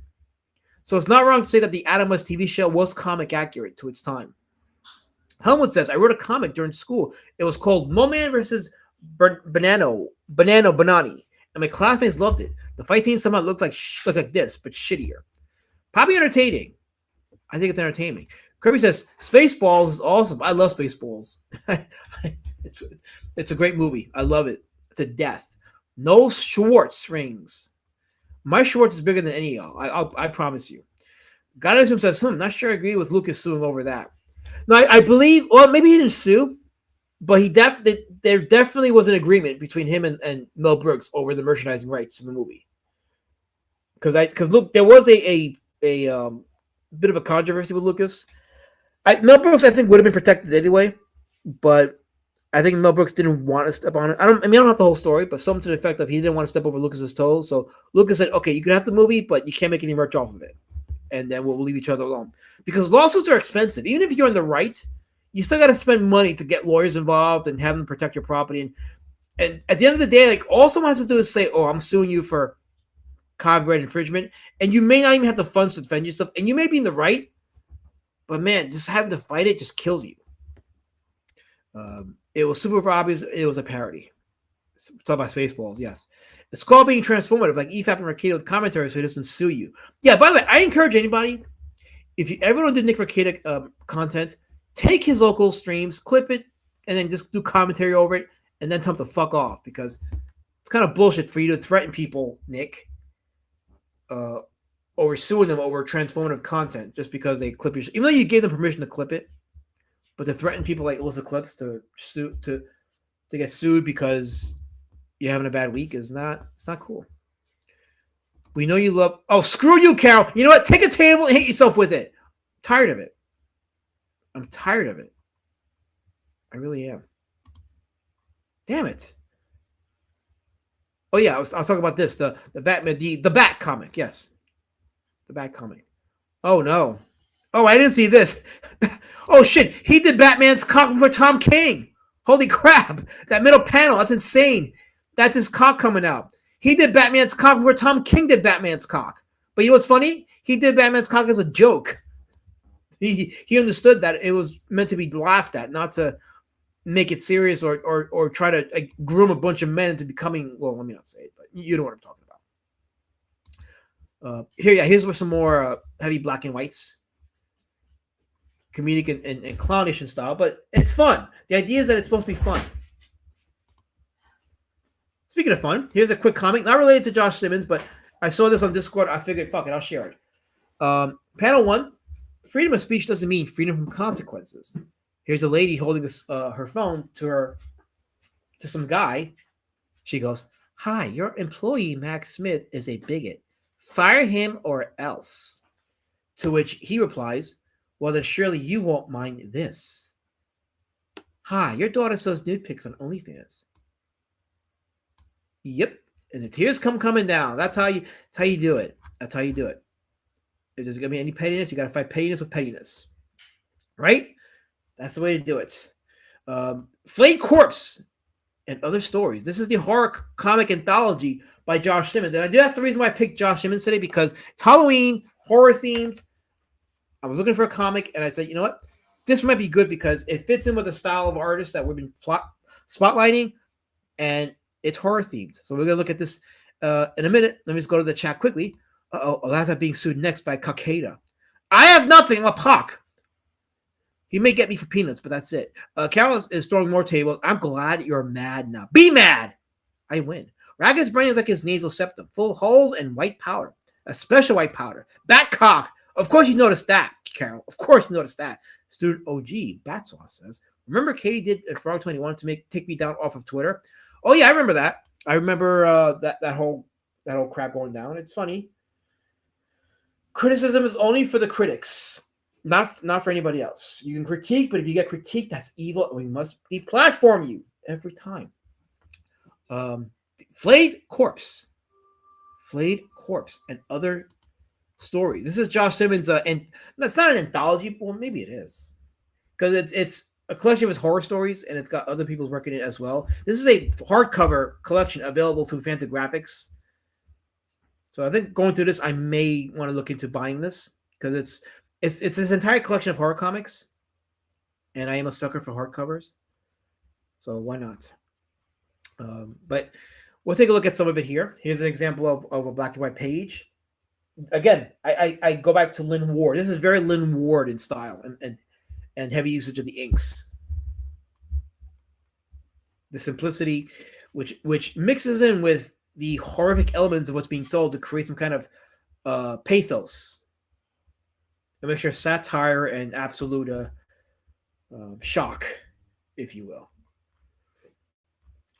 So it's not wrong to say that the Adam West TV show was comic accurate to its time. Helmut says, I wrote a comic during school. It was called Moman versus Banani, and my classmates loved it. The fight scene somehow looked like this, but shittier. Probably entertaining. I think it's entertaining. Kirby says, Spaceballs is awesome. I love Spaceballs. It's a great movie. I love it to death. No Schwartz rings. My Schwartz is bigger than any of y'all. I promise you. God says, not sure I agree with Lucas suing over that. No, I believe, well, maybe he didn't sue, but there definitely was an agreement between him and Mel Brooks over the merchandising rights to the movie. Because look, there was a bit of a controversy with Lucas. Mel Brooks, I think, would have been protected anyway, but I think Mel Brooks didn't want to step on it. I don't have the whole story, but something to the effect of he didn't want to step over Lucas's toes. So Lucas said, okay, you can have the movie, but you can't make any merch off of it. And then we'll leave each other alone. Because lawsuits are expensive. Even if you're in the right, you still got to spend money to get lawyers involved and have them protect your property. And at the end of the day, like, all someone has to do is say, oh, I'm suing you for copyright infringement. And you may not even have the funds to defend yourself. And you may be in the right, but man, just having to fight it just kills you. It was super obvious. It was a parody. Talk about Spaceballs, yes. It's called being transformative, like EFAP and Rekieta with commentary, so he doesn't sue you. Yeah, by the way, I encourage anybody, if you ever want to do Nick Rekieta content, take his local streams, clip it, and then just do commentary over it, and then tell him to fuck off, because it's kind of bullshit for you to threaten people, Nick, over suing them over transformative content just because they clip your even though you gave them permission to clip it, but to threaten people like Alyssa Clips to get sued because you're having a bad week it's not cool. We know you love. Oh, screw you, Carol. You know what? Take a table and hit yourself with it. I'm tired of it. I'm tired of it. I really am. Damn it. Oh yeah, I was talking about this. The Batman, the Bat comic. Yes, the Bat comic. Oh no. Oh, I didn't see this. Oh shit, he did Batman's cock for Tom King. Holy crap! That middle panel. That's insane. That's his cock coming out. He did Batman's cock before Tom King did Batman's cock. But you know what's funny? He did Batman's cock as a joke. He understood that it was meant to be laughed at, not to make it serious or try to groom a bunch of men into becoming, well, let me not say it, but you know what I'm talking about. Here's some more heavy black and whites. Comedic and clownish in style, but it's fun. The idea is that it's supposed to be fun. Speaking of fun, here's a quick comic, not related to Josh Simmons, but I saw this on Discord. I figured, fuck it, I'll share it. Panel 1, freedom of speech doesn't mean freedom from consequences. Here's a lady holding her phone to some guy. She goes, "Hi, your employee, Max Smith, is a bigot. Fire him or else." To which he replies, "Well, then surely you won't mind this. Hi, your daughter sells nude pics on OnlyFans." Yep. And the tears coming down. That's how you do it. That's how you do it. If there's going to be any pettiness, you got to fight pettiness with pettiness. Right? That's the way to do it. Flayed Corpse and Other Stories. This is the horror comic anthology by Josh Simmons. And that's the reason why I picked Josh Simmons today, because it's Halloween, horror themed. I was looking for a comic, and I said, you know what? This might be good because it fits in with the style of artists that we've been spotlighting, and it's horror themed. So we're going to look at this in a minute. Let me just go to the chat quickly. Alaza being sued next by Kakeda. I have nothing. I'm a Pac. He may get me for peanuts, but that's it. Carol is throwing more tables. I'm glad you're mad now. Be mad. I win. Ragged's brain is like his nasal septum, full of holes and white powder. A special white powder. Bat cock. Of course you noticed that, Carol. Of course you noticed that. Student OG, Bat Sauce says, remember Katie did at Frog 21 to take me down off of Twitter? Oh yeah, I remember that. I remember that whole crap going down. It's funny. Criticism is only for the critics, not for anybody else. You can critique, but if you get critique, that's evil, and we must deplatform you every time. Flayed Corpse, and other stories. This is Josh Simmons, and that's not an anthology. Well, maybe it is, because it's a collection of his horror stories, and it's got other people's work in it as well. This is a hardcover collection available through Fantagraphics. So I think going through this, I may want to look into buying this because it's this entire collection of horror comics, and I am a sucker for hardcovers. So why not? But we'll take a look at some of it here. Here's an example of a black and white page. Again, I go back to Lynn Ward. This is very Lynn Ward in style and heavy usage of the inks. The simplicity, which mixes in with the horrific elements of what's being told to create some kind of pathos. A mixture of satire and absolute shock, if you will.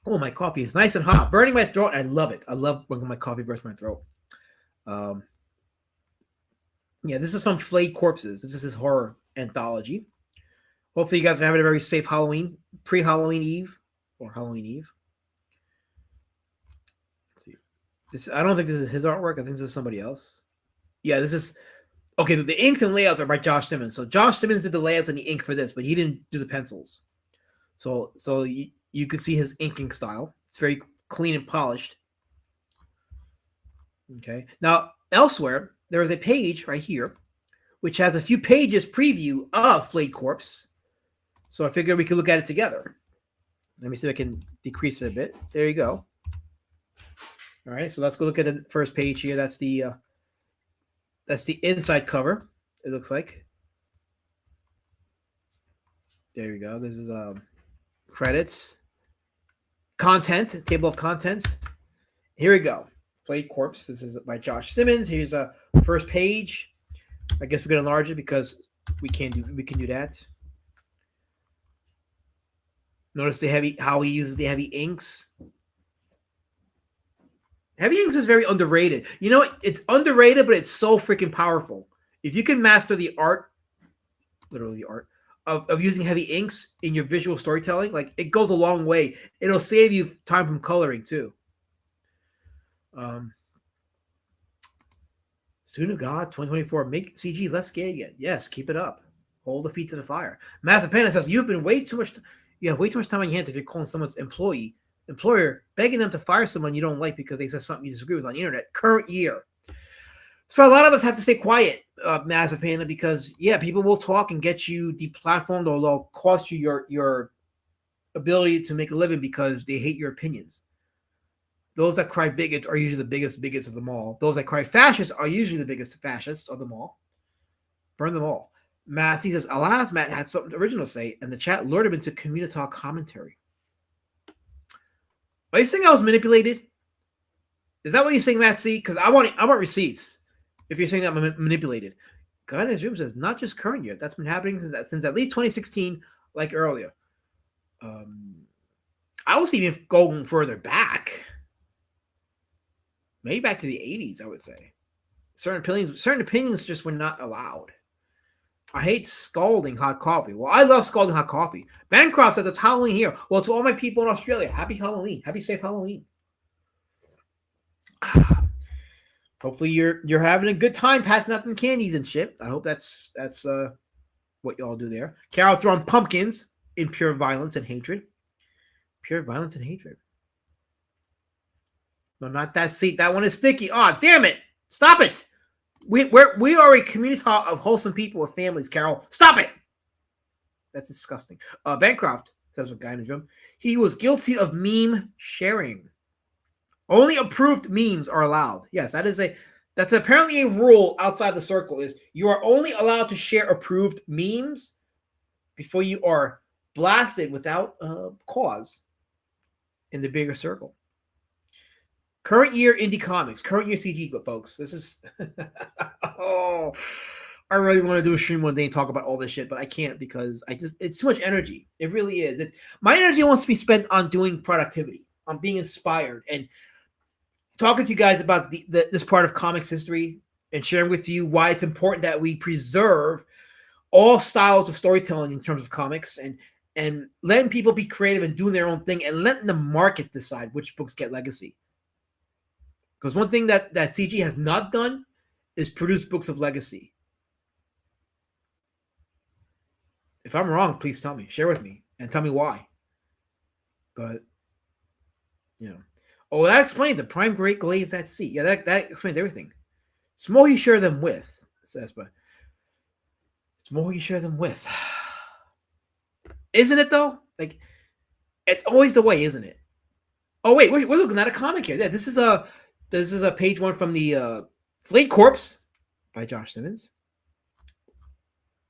Oh, my coffee is nice and hot, burning my throat. I love it. I love when my coffee burns my throat. Yeah, this is from Flayed Corpses. This is his horror anthology. Hopefully you guys are having a very safe Halloween, pre-Halloween Eve, or Halloween Eve. I don't think this is his artwork. I think this is somebody else. Yeah, this is... Okay, the inks and layouts are by Josh Simmons. So Josh Simmons did the layouts and the ink for this, but he didn't do the pencils. So you can see his inking style. It's very clean and polished. Okay. Now, elsewhere, there is a page right here, which has a few pages preview of Flayed Corpse. So I figured we could look at it together. Let me see if I can decrease it a bit. There you go. All right, so let's go look at the first page here. That's the inside cover, it looks like. There you go. This is credits. Content, table of contents. Here we go. Flayed Corpse. This is by Josh Simmons. Here's a first page. I guess we're gonna enlarge it because we can do that. Notice how he uses the heavy inks. Heavy inks is very underrated. You know what? It's underrated, but it's so freaking powerful. If you can master the art, literally the art, of using heavy inks in your visual storytelling, like it goes a long way. It'll save you time from coloring too. Student of God 2024, make CG less gay again. Yes, keep it up. Hold the feet to the fire. Massive Panda says you have way too much time on your hands if you're calling someone's employer begging them to fire someone you don't like because they said something you disagree with on the internet. Current year. So a lot of us have to stay quiet, Massive Panda, because people will talk and get you deplatformed, or they'll cost you your ability to make a living because they hate your opinions. Those that cry bigots are usually the biggest bigots of them all. Those that cry fascists are usually the biggest fascists of them all. Burn them all. Matt, he says, alas, Matt had something original to say, and the chat lured him into Communitalk commentary. Are you saying I was manipulated? Is that what you're saying, Matt C? Because I want receipts. If you're saying that I'm manipulated. God in his room says, not just current year. That's been happening since at least 2016, like earlier. I was even going further back. Maybe back to the 80s, I would say. Certain opinions just were not allowed. I hate scalding hot coffee. Well, I love scalding hot coffee. Bancroft says it's Halloween here. Well, to all my people in Australia, happy Halloween. Happy safe Halloween. Hopefully you're having a good time passing out them candies and shit. I hope that's what y'all do there. Carol throwing pumpkins in pure violence and hatred. Pure violence and hatred. No, not that seat. That one is sticky. Oh, damn it. Stop it. We are a community of wholesome people with families, Carol. Stop it. That's disgusting. Bancroft says what guy in his room. He was guilty of meme sharing. Only approved memes are allowed. Yes, that is That's apparently a rule outside the circle is you are only allowed to share approved memes before you are blasted without cause in the bigger circle. Current year indie comics, current year CG, but folks, this is oh, I really want to do a stream one day and talk about all this shit, but I can't because it's too much energy. It really is. My energy wants to be spent on doing productivity, on being inspired, and talking to you guys about this part of comics history and sharing with you why it's important that we preserve all styles of storytelling in terms of comics and letting people be creative and doing their own thing and letting the market decide which books get legacy. Because one thing that CG has not done is produce books of legacy. If I'm wrong, please tell me. Share with me and tell me why. But, oh, that explains the prime great glaze at sea. Yeah, that explains everything. It's more you share them with, says, but it's more you share them with. Isn't it, though? Like, it's always the way, isn't it? Oh, wait, we're looking at a comic here. Yeah, this is a page one from the Fleet Corpse by Josh Simmons.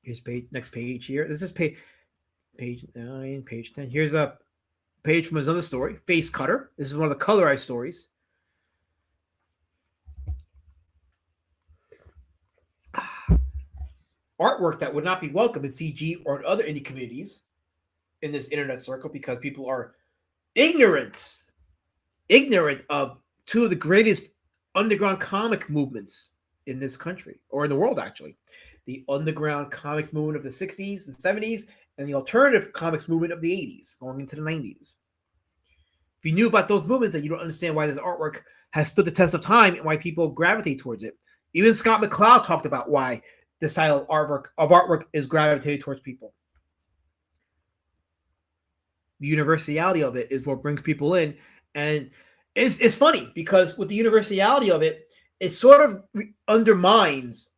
Here's next page here. This is page 9, page 10. Here's a page from his other story, Face Cutter. This is one of the colorized stories. Artwork that would not be welcome in CG or in other indie communities in this internet circle because people are ignorant of two of the greatest underground comic movements in this country, or in the world, actually. The underground comics movement of the 60s and 70s, and the alternative comics movement of the 80s, going into the 90s. If you knew about those movements, then you don't understand why this artwork has stood the test of time and why people gravitate towards it. Even Scott McCloud talked about why this style of artwork is gravitated towards people. The universality of it is what brings people in, and it's funny because with the universality of it, it sort of undermines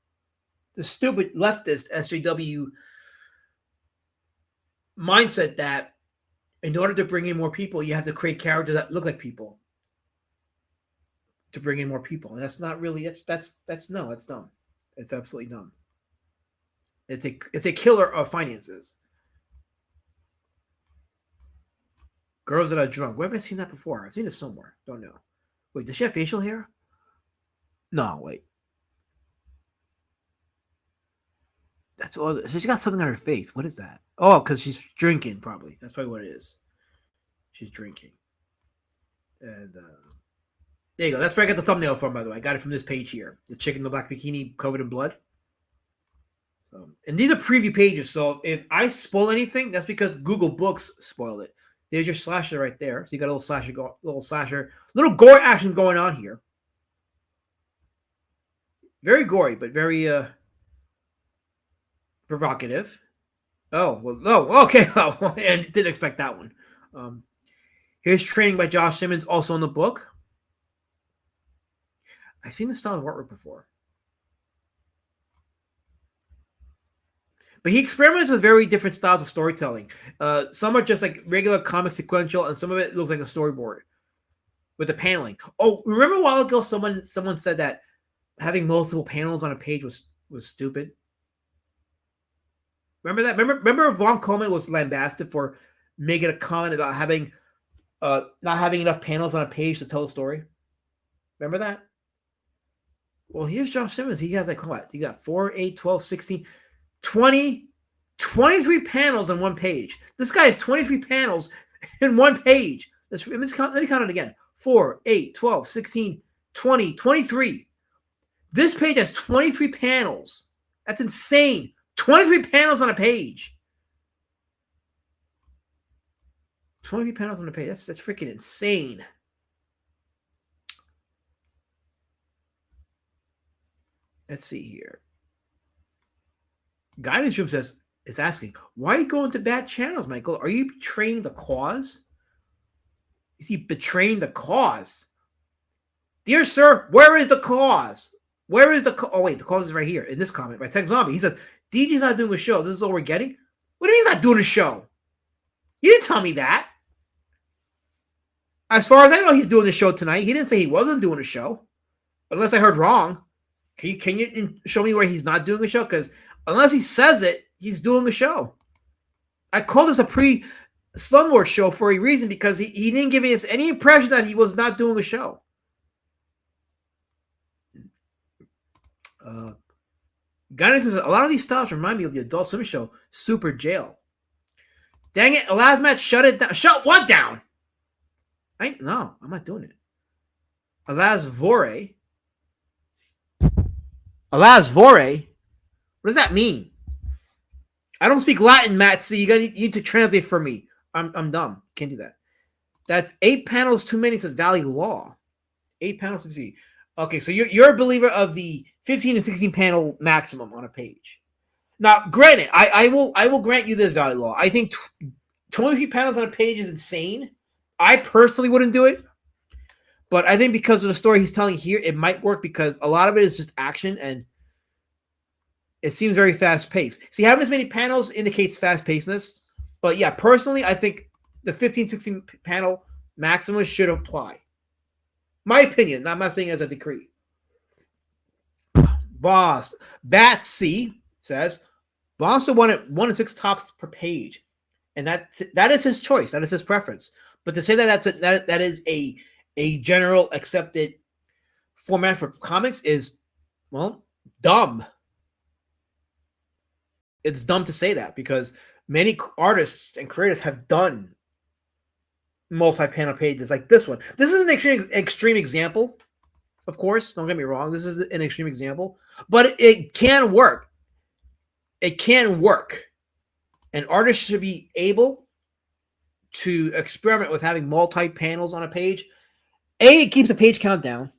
the stupid leftist SJW mindset that in order to bring in more people, you have to create characters that look like people to bring in more people. And that's not really, that's dumb. It's absolutely dumb. It's a killer of finances. Girls that are drunk. Where have I seen that before? I've seen it somewhere. Don't know. Wait, does she have facial hair? No, wait. That's all. She's got something on her face. What is that? Oh, because she's drinking, probably. That's probably what it is. She's drinking. And there you go. That's where I got the thumbnail from, by the way. I got it from this page here. The chick in the black bikini covered in blood. So, and these are preview pages. So if I spoil anything, that's because Google Books spoiled it. There's your slasher right there. So you got a little gore action going on here. Very gory, but very provocative. Oh, well, no, okay. Oh, and didn't expect that one. Here's Training by Josh Simmons, also in the book. I've seen this style of artwork before. But he experiments with very different styles of storytelling. Some are just like regular comic sequential, and some of it looks like a storyboard with the paneling. Oh, remember a while ago someone said that having multiple panels on a page was stupid? Remember that? Remember Von Coleman was lambasted for making a comment about having not having enough panels on a page to tell a story? Remember that? Well, here's Josh Simmons. He has like what? He got 4, 8, 12, 16, 20, 23 panels on one page. This guy has 23 panels in one page. Let me count it again. 4, 8, 12, 16, 20, 23. This page has 23 panels. That's insane. 23 panels on a page. 23 panels on a page. That's freaking insane. Let's see here. Guidance Room is asking, why are you going to bad channels, Michael? Are you betraying the cause? Is he betraying the cause? Dear sir, where is the cause? Where is the oh wait, the cause is right here in this comment by Tech Zombie. He says, DJ's not doing a show. This is all we're getting. What do you mean he's not doing a show? You didn't tell me that. As far as I know, he's doing the show tonight. He didn't say he wasn't doing a show. Unless I heard wrong. Can you show me where he's not doing a show? Because unless he says it, he's doing a show. I called this a pre-Slumlord show for a reason because he didn't give us any impression that he was not doing a show. Guidance says a lot of these styles remind me of the Adult Swim show, Super Jail. Dang it, last match, shut it down. Shut what down? No, I'm not doing it. Alas Vore. What does that mean? I don't speak Latin, Matt. So you need to translate for me. I'm dumb. Can't do that. That's 8 panels too many, says Valley Law. 8 panels to see. Okay, so you're a believer of the 15 and 16 panel maximum on a page. Now, granted, I will grant you this, Valley Law. I think 23 panels on a page is insane. I personally wouldn't do it. But I think because of the story he's telling here, it might work because a lot of it is just action and it seems very fast-paced. See, having as many panels indicates fast-pacedness. But yeah, personally, I think the 15, 16 panel maximum should apply. My opinion. I'm not saying as a decree. Boss. Batsy says, Bonster wanted 1 to 6 tops per page. And that is his choice. That is his preference. But to say that is a general accepted format for comics is, well, dumb. It's dumb to say that because many artists and creators have done multi-panel pages like this one. This is an extreme example, of course. Don't get me wrong. This is an extreme example, but it can work. It can work. An artist should be able to experiment with having multi-panels on a page. It keeps the page count down,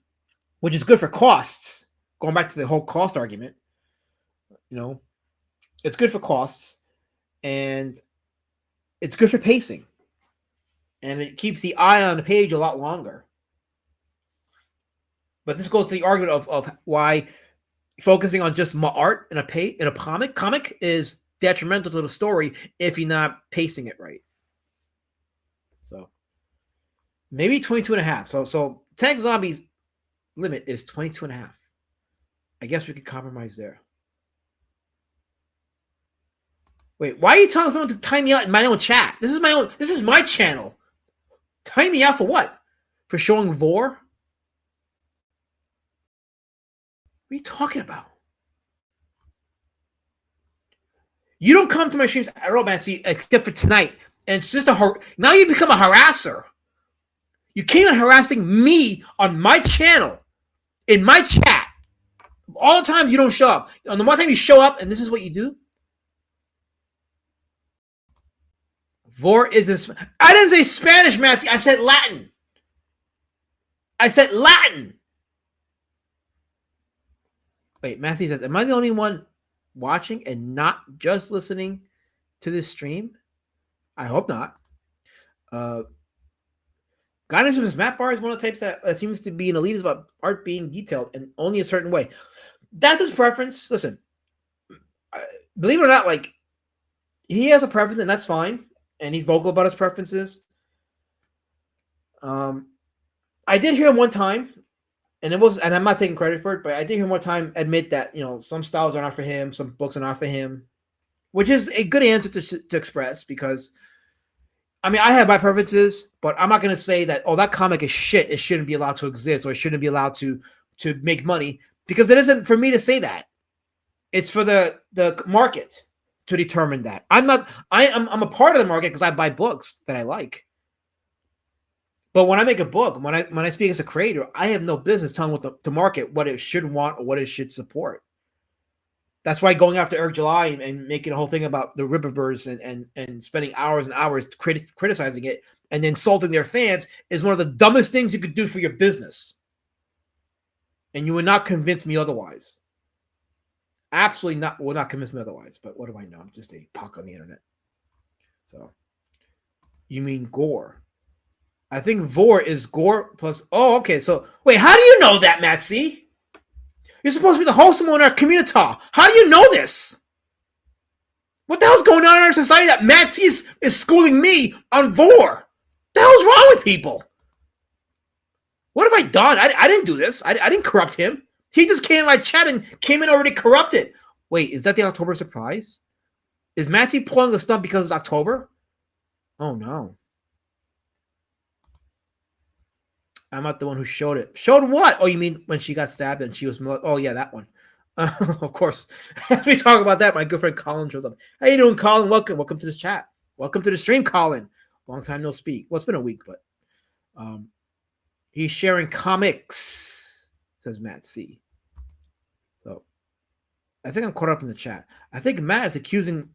which is good for costs. Going back to the whole cost argument, it's good for costs, and it's good for pacing. And it keeps the eye on the page a lot longer. But this goes to the argument of why focusing on just art in a comic is detrimental to the story if you're not pacing it right. So maybe 22 and a half. So Tank Zombie's limit is 22 and a half. I guess we could compromise there. Wait, why are you telling someone to time me out in my own chat? This is my channel. Time me out for what? For showing Vor? What are you talking about? You don't come to my streams at all, Nancy, except for tonight. And it's just now you become a harasser. You came in harassing me on my channel, in my chat. All the times you don't show up. On the one time you show up, and this is what you do. Vor is in. I didn't say Spanish, Matthew. I said Latin. Wait, Matthew says, am I the only one watching and not just listening to this stream? I hope not. Guidance from his map bar is one of the types that seems to be an elitist about art being detailed in only a certain way. That's his preference. Listen, believe it or not, he has a preference, and that's fine. And he's vocal about his preferences. I did hear him one time, and I'm not taking credit for it, but I did hear him one time admit that some styles are not for him, some books are not for him, which is a good answer to express because, I have my preferences, but I'm not going to say that that comic is shit. It shouldn't be allowed to exist, or it shouldn't be allowed to make money, because it isn't for me to say that. It's for the market to determine that. I'm a part of the market because I buy books that I like. But when I make a book, when I speak as a creator, I have no business telling what the market, what it should want or what it should support. That's why going after Eric July and making a whole thing about the Rippaverse and spending hours and hours criticizing it and insulting their fans is one of the dumbest things you could do for your business. And you would not convince me otherwise. Absolutely not. Will not convince me otherwise. But what do I know? I'm just a punk on the internet. So, you mean gore? I think Vor is gore plus. Oh, okay. So wait, how do you know that, Matt C? You're supposed to be the wholesome one in our community. How do you know this? What the hell's going on in our society that Matt C is schooling me on Vor? What the hell's wrong with people? What have I done? I didn't do this. I didn't corrupt him. He just came in my chat and came in already corrupted. Wait, is that the October surprise? Is Matsy pulling the stunt because it's October? Oh no. I'm not the one who showed it. Showed what? Oh, you mean when she got stabbed and she was... Oh, yeah, that one. Of course. As we talk about that, my good friend Colin shows up. How you doing, Colin? Welcome. Welcome to the chat. Welcome to the stream, Colin. Long time no speak. Well, it's been a week, but he's sharing comics, says Matt C. So I think I'm caught up in the chat. I think Matt is accusing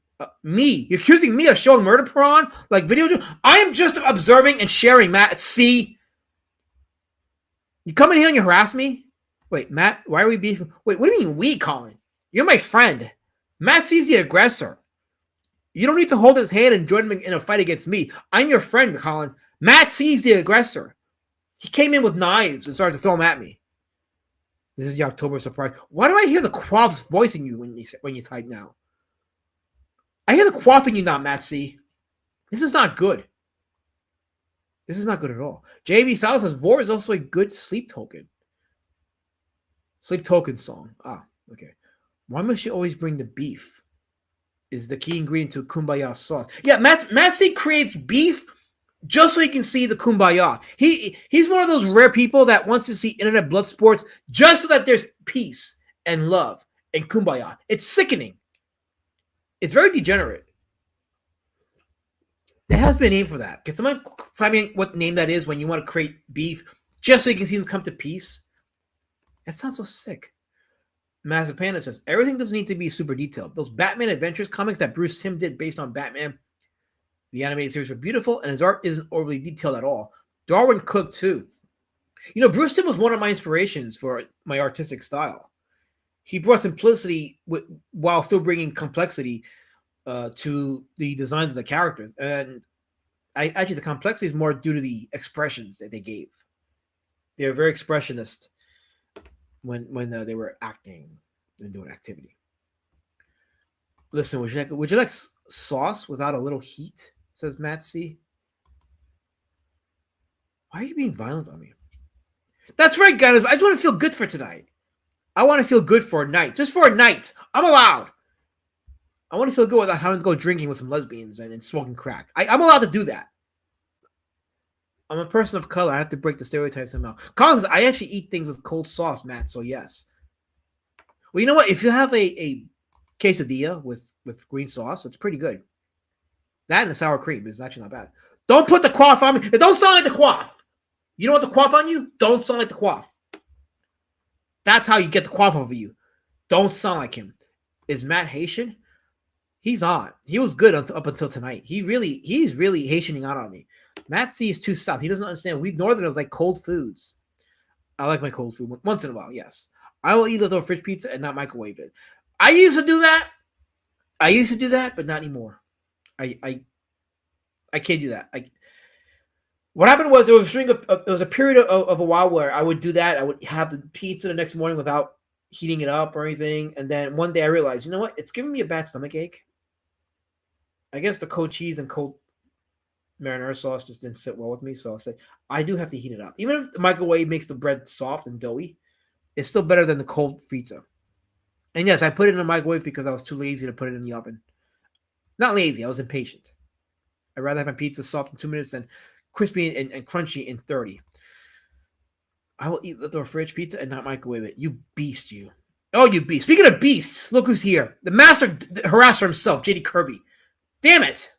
me. You're accusing me of showing murder porn? Like video? I am just observing and sharing, Matt C. You come in here and you harass me? Wait, Matt, why are we beefing? Wait, what do you mean we, Colin? You're my friend. Matt C's the aggressor. You don't need to hold his hand and join him in a fight against me. I'm your friend, Colin. Matt C's the aggressor. He came in with knives and started to throw them at me. This is the October surprise. Why do I hear the quaff's voice in you when you type now? I hear the quaff in you now, Matt C. This is not good. This is not good at all. JV South says Vor is also a good sleep token. Sleep token song. Ah, okay. Why must you always bring the beef? Is the key ingredient to kumbaya sauce. Yeah, Matt C creates beef just so he can see the kumbaya. He's one of those rare people that wants to see internet blood sports just so that there's peace and love and kumbaya. It's sickening. It's very degenerate. There has been a name for that. Can someone find me what name that is when you want to create beef just so you can see them come to peace? That sounds so sick. Massive Panda says, everything doesn't need to be super detailed. Those Batman Adventures comics that Bruce Timm did based on Batman, the animated series, were beautiful, and his art isn't overly detailed at all. Darwin Cook, too. You know, Bruce Timm was one of my inspirations for my artistic style. He brought simplicity while still bringing complexity to the designs of the characters. And actually, the complexity is more due to the expressions that they gave. They were very expressionist when they were acting and doing activity. Listen, would you like sauce without a little heat? Says Matt C. Why are you being violent on me? That's right, guys. I just want to feel good for tonight. I want to feel good for a night. Just for a night. I'm allowed. I want to feel good without having to go drinking with some lesbians and smoking crack. I'm allowed to do that. I'm a person of color. I have to break the stereotypes somehow. Collins, I actually eat things with cold sauce, Matt, so yes. Well, you know what? If you have a quesadilla with green sauce, it's pretty good. That and the sour cream is actually not bad. Don't put the quaff on me. It don't sound like the quaff. You don't want the quaff on you? Don't sound like the quaff. That's how you get the quaff over you. Don't sound like him. Is Matt Haitian? He's odd. He was good up until tonight. He's really Haitianing out on me. Matt C is too south. He doesn't understand. We Northerners like cold foods. I like my cold food once in a while, yes. I will eat little fridge pizza and not microwave it. I used to do that. But not anymore. I can't do that. What happened was there was a period of a while where I would do that. I would have the pizza the next morning without heating it up or anything. And then one day I realized, you know what? It's giving me a bad stomach ache. I guess the cold cheese and cold marinara sauce just didn't sit well with me. So I said, I do have to heat it up. Even if the microwave makes the bread soft and doughy, it's still better than the cold pizza. And yes, I put it in the microwave because I was too lazy to put it in the oven. Not lazy, I was impatient. I'd rather have my pizza soft in 2 minutes than crispy and crunchy in 30. I will eat little fridge pizza and not microwave it. You beast, you. Oh, you beast. Speaking of beasts, look who's here. The master harasser himself, JD Kirby. Damn it.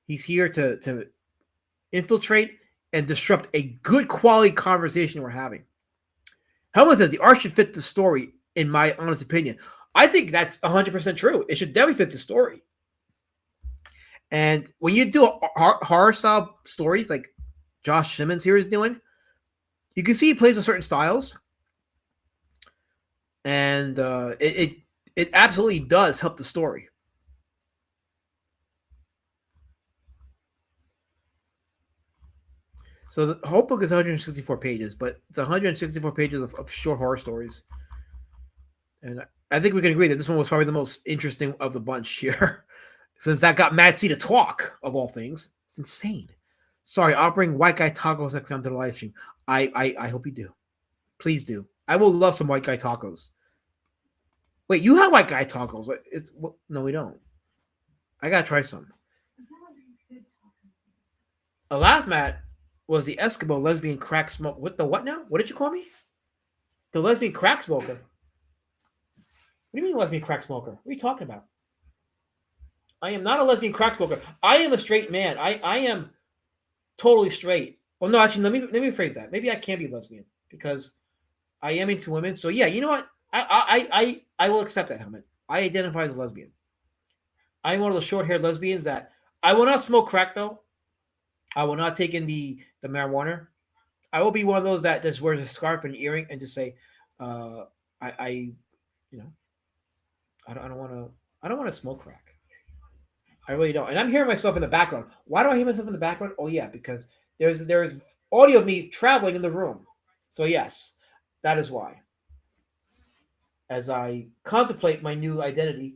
He's here to infiltrate and disrupt a good quality conversation we're having. Helmut says the art should fit the story, in my honest opinion. I think that's 100% true. It should definitely fit the story. And when you do horror style stories like Josh Simmons here is doing, you can see he plays with certain styles. And it absolutely does help the story. So the whole book is 164 pages, but it's 164 pages of short horror stories. And I think we can agree that this one was probably the most interesting of the bunch here. Since that got Matt C to talk, of all things. It's insane. Sorry, I'll bring white guy tacos next time to the live stream. I hope you do. Please do. I will love some white guy tacos. Wait, you have white guy tacos? No, we don't. I gotta try some. The last Matt was the Eskimo lesbian crack smoke. What the what now? What did you call me? The lesbian crack smoker. What do you mean lesbian crack smoker? What are you talking about? I am not a lesbian crack smoker. I am a straight man. I am totally straight. Well, no, actually, let me rephrase that. Maybe I can be lesbian because I am into women. So yeah, you know what? I will accept that, Helmet. I identify as a lesbian. I am one of the short-haired lesbians that I will not smoke crack though. I will not take in the marijuana. I will be one of those that just wears a scarf and earring and just say, I don't want to smoke crack. I really don't. And I'm hearing myself in the background. Why do I hear myself in the background? Oh yeah, because there's audio of me traveling in the room. So yes, that is why. As I contemplate my new identity,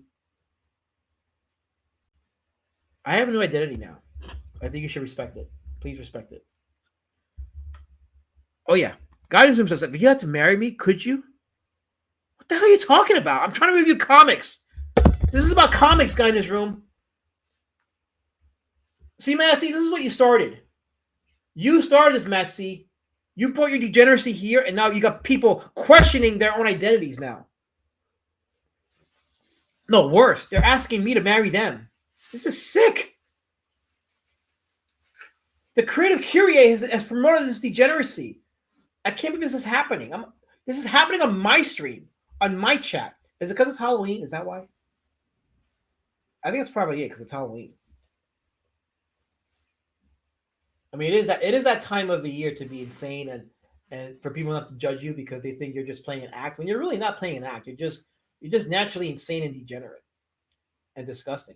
I have a new identity now. I think you should respect it. Please respect it. Oh yeah. Guidance Room says, if you had to marry me, could you? What the hell are you talking about? I'm trying to review comics. This is about comics, Guidance Room. See, Matt C, this is what you started. You started this, Matt C. You brought your degeneracy here, and now you got people questioning their own identities now. No, worse. They're asking me to marry them. This is sick. The creative Curie has promoted this degeneracy. I can't believe this is happening. This is happening on my stream, on my chat. Is it because it's Halloween? Is that why? I think it's probably it because it's Halloween. I mean, it is that time of the year to be insane and for people not to judge you because they think you're just playing an act when you're really not playing an act. You're just naturally insane and degenerate and disgusting.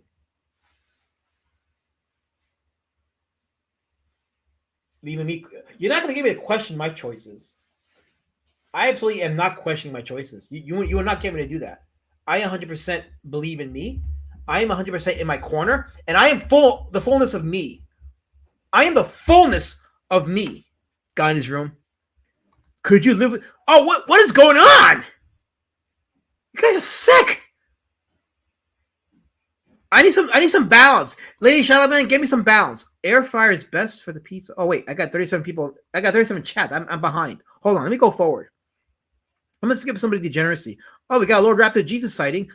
Leaving me, you're not going to get me to question my choices. I absolutely am not questioning my choices. You will not get me to do that. I 100% believe in me. I am 100% in my corner, and I am the fullness of me. I am the fullness of me. Guy in his room. Could you live with... Oh, what is going on? You guys are sick. I need some balance. Lady Shadowman, give me some balance. Air fryer is best for the pizza. Oh, wait. I got 37 people. I got 37 chats. I'm behind. Hold on. Let me go forward. I'm going to skip somebody degeneracy. Oh, we got Lord Raptor Jesus sighting.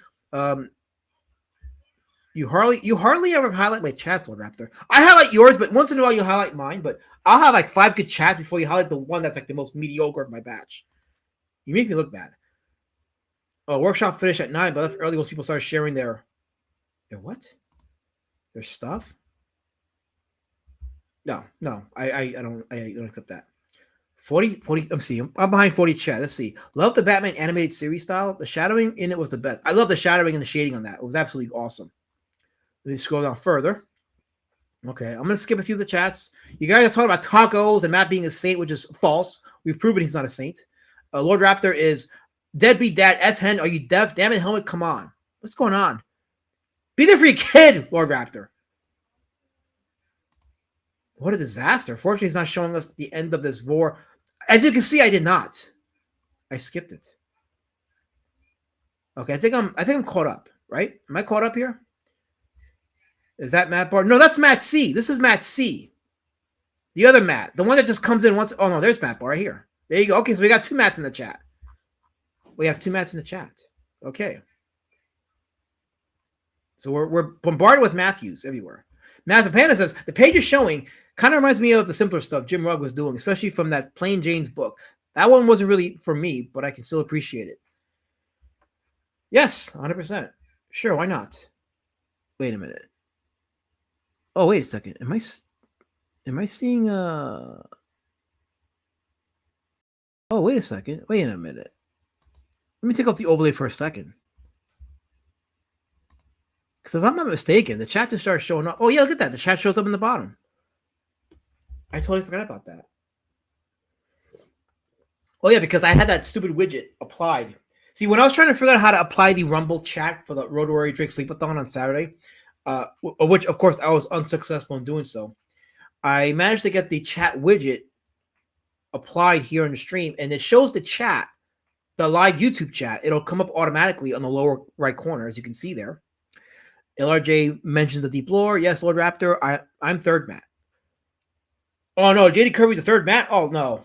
You hardly ever highlight my chats, Lord Raptor. I highlight yours, but once in a while you highlight mine. But I'll have like 5 good chats before you highlight the one that's like the most mediocre of my batch. You make me look bad. Oh, workshop finished at 9, but left early once people started sharing their what? Their stuff? No, I don't accept that. 40, I'm behind 40 chat. Let's see. Love the Batman animated series style. The shadowing in it was the best. I love the shadowing and the shading on that. It was absolutely awesome. Let me scroll down further. Okay, I'm going to skip a few of the chats. You guys are talking about tacos and Matt being a saint, which is false. We've proven he's not a saint. Lord Raptor is deadbeat dad. F-hen, are you deaf? Damn it, Helmet, come on. What's going on? Be there for your kid, Lord Raptor. What a disaster. Fortunately, he's not showing us the end of this vor. As you can see, I did not. I skipped it. Okay, I think I'm caught up, right? Am I caught up here? Is that Matt Bar? No, that's Matt C. This is Matt C. The other Matt. The one that just comes in once. Oh, no, there's Matt Bar right here. There you go. Okay, so we got 2 Matts in the chat. We have 2 Matts in the chat. Okay. So we're bombarded with Matthews everywhere. Matt Panda says, the page is showing kind of reminds me of the simpler stuff Jim Rugg was doing, especially from that Plain Jane's book. That one wasn't really for me, but I can still appreciate it. Yes, 100%. Sure, why not? Wait a minute. Oh, wait a second. Am I seeing Oh, wait a second. Wait a minute. Let me take off the overlay for a second. Because if I'm not mistaken, the chat just started showing up. Oh, yeah, look at that. The chat shows up in the bottom. I totally forgot about that. Oh, yeah, because I had that stupid widget applied. See, when I was trying to figure out how to apply the Rumble chat for the Road Warrior Drake Sleepathon on Saturday, which, of course, I was unsuccessful in doing so, I managed to get the chat widget applied here on the stream, and it shows the chat the live YouTube chat, it'll come up automatically on the lower right corner, as you can see there. LRJ mentioned the deep lore. Yes, Lord Raptor. I'm third Matt. Oh no, JD Kirby's the third Matt. Oh no,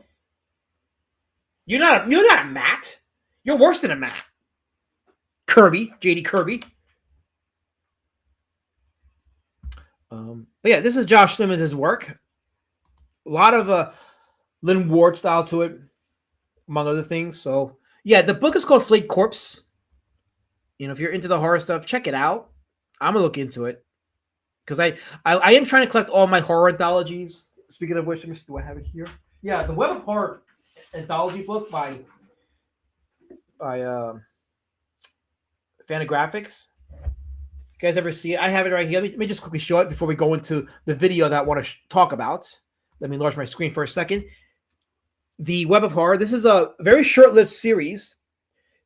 you're not a Matt. You're worse than a Matt. Kirby, JD Kirby. But yeah, this is Josh Simmons' work. A lot of Lynn Ward style to it, among other things. So yeah, the book is called Flake Corpse. You know, if you're into the horror stuff, check it out. I'm gonna look into it because I am trying to collect all my horror anthologies. Speaking of which, let me see, do I have it here? Yeah, the Web of Horror anthology book by Fantagraphics. You guys ever see it? I have it right here. Let me just quickly show it before we go into the video that I want to talk about. Let me enlarge my screen for a second. The Web of Horror. This is a very short-lived series,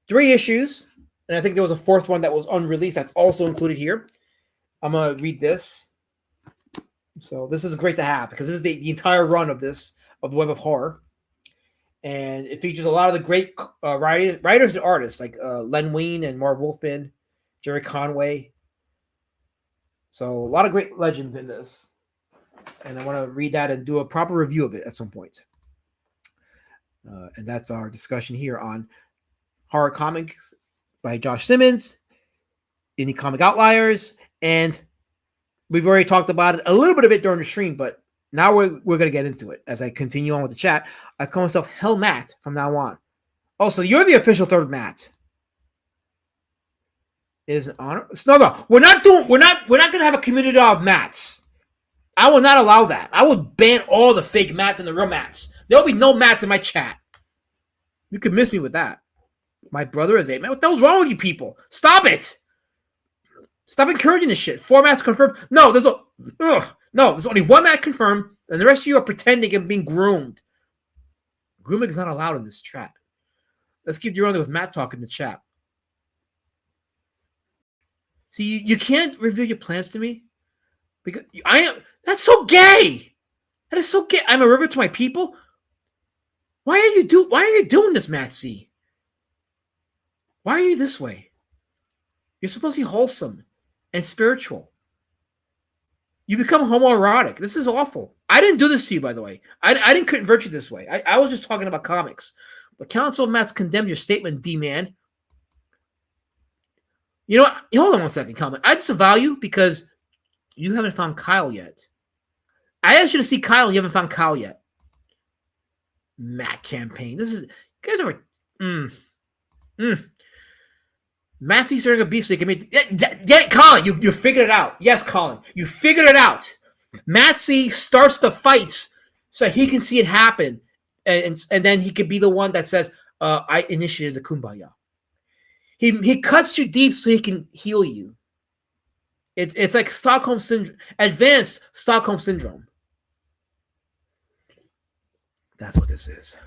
3 issues, and I think there was a 4th one that was unreleased. That's also included here. I'm gonna read this. So this is great to have because this is the entire run of the Web of Horror, and it features a lot of the great writers and artists like Len Wein and Marv Wolfman, Jerry Conway. So a lot of great legends in this, and I want to read that and do a proper review of it at some point. And that's our discussion here on Horror Comics by Josh Simmons, Indie Comic Outliers, and we've already talked about it, a little bit of it during the stream, but now we're going to get into it as I continue on with the chat. I call myself Hell Matt from now on. Also, you're the official third Matt. Is an honor. No. We're not going to have a community of Matts. I will not allow that. I will ban all the fake Matts and the real Matts. There will be no Matts in my chat. You could miss me with that. My brother is a man. What the hell's wrong with you people? Stop it. Stop encouraging this shit. 4 Matts confirmed. No, there's only 1 Matt confirmed, and the rest of you are pretending and being groomed. Grooming is not allowed in this chat. Let's keep you on there with Matt talk in the chat. See, you can't reveal your plans to me because I am. That's so gay. That is so gay. I'm a river to my people. Why are you doing this, Matt C? Why are you this way? You're supposed to be wholesome and spiritual. You become homoerotic. This is awful. I didn't do this to you, by the way. I didn't convert you this way. I was just talking about comics. The Council of Matts condemned your statement, D-Man. You know what? Hold on one second, comment. I disavow you because you haven't found Kyle yet. I asked you to see Kyle, and you haven't found Kyle yet. Matt campaign. This is, you guys are. Matt's starting a beast so you can make. Get Colin. You figured it out. Yes, Colin. You figured it out. Matsy starts the fights so he can see it happen, and then he could be the one that says, "I initiated the kumbaya." He cuts you deep so he can heal you. It's like Stockholm syndrome, advanced Stockholm syndrome. That's what this is.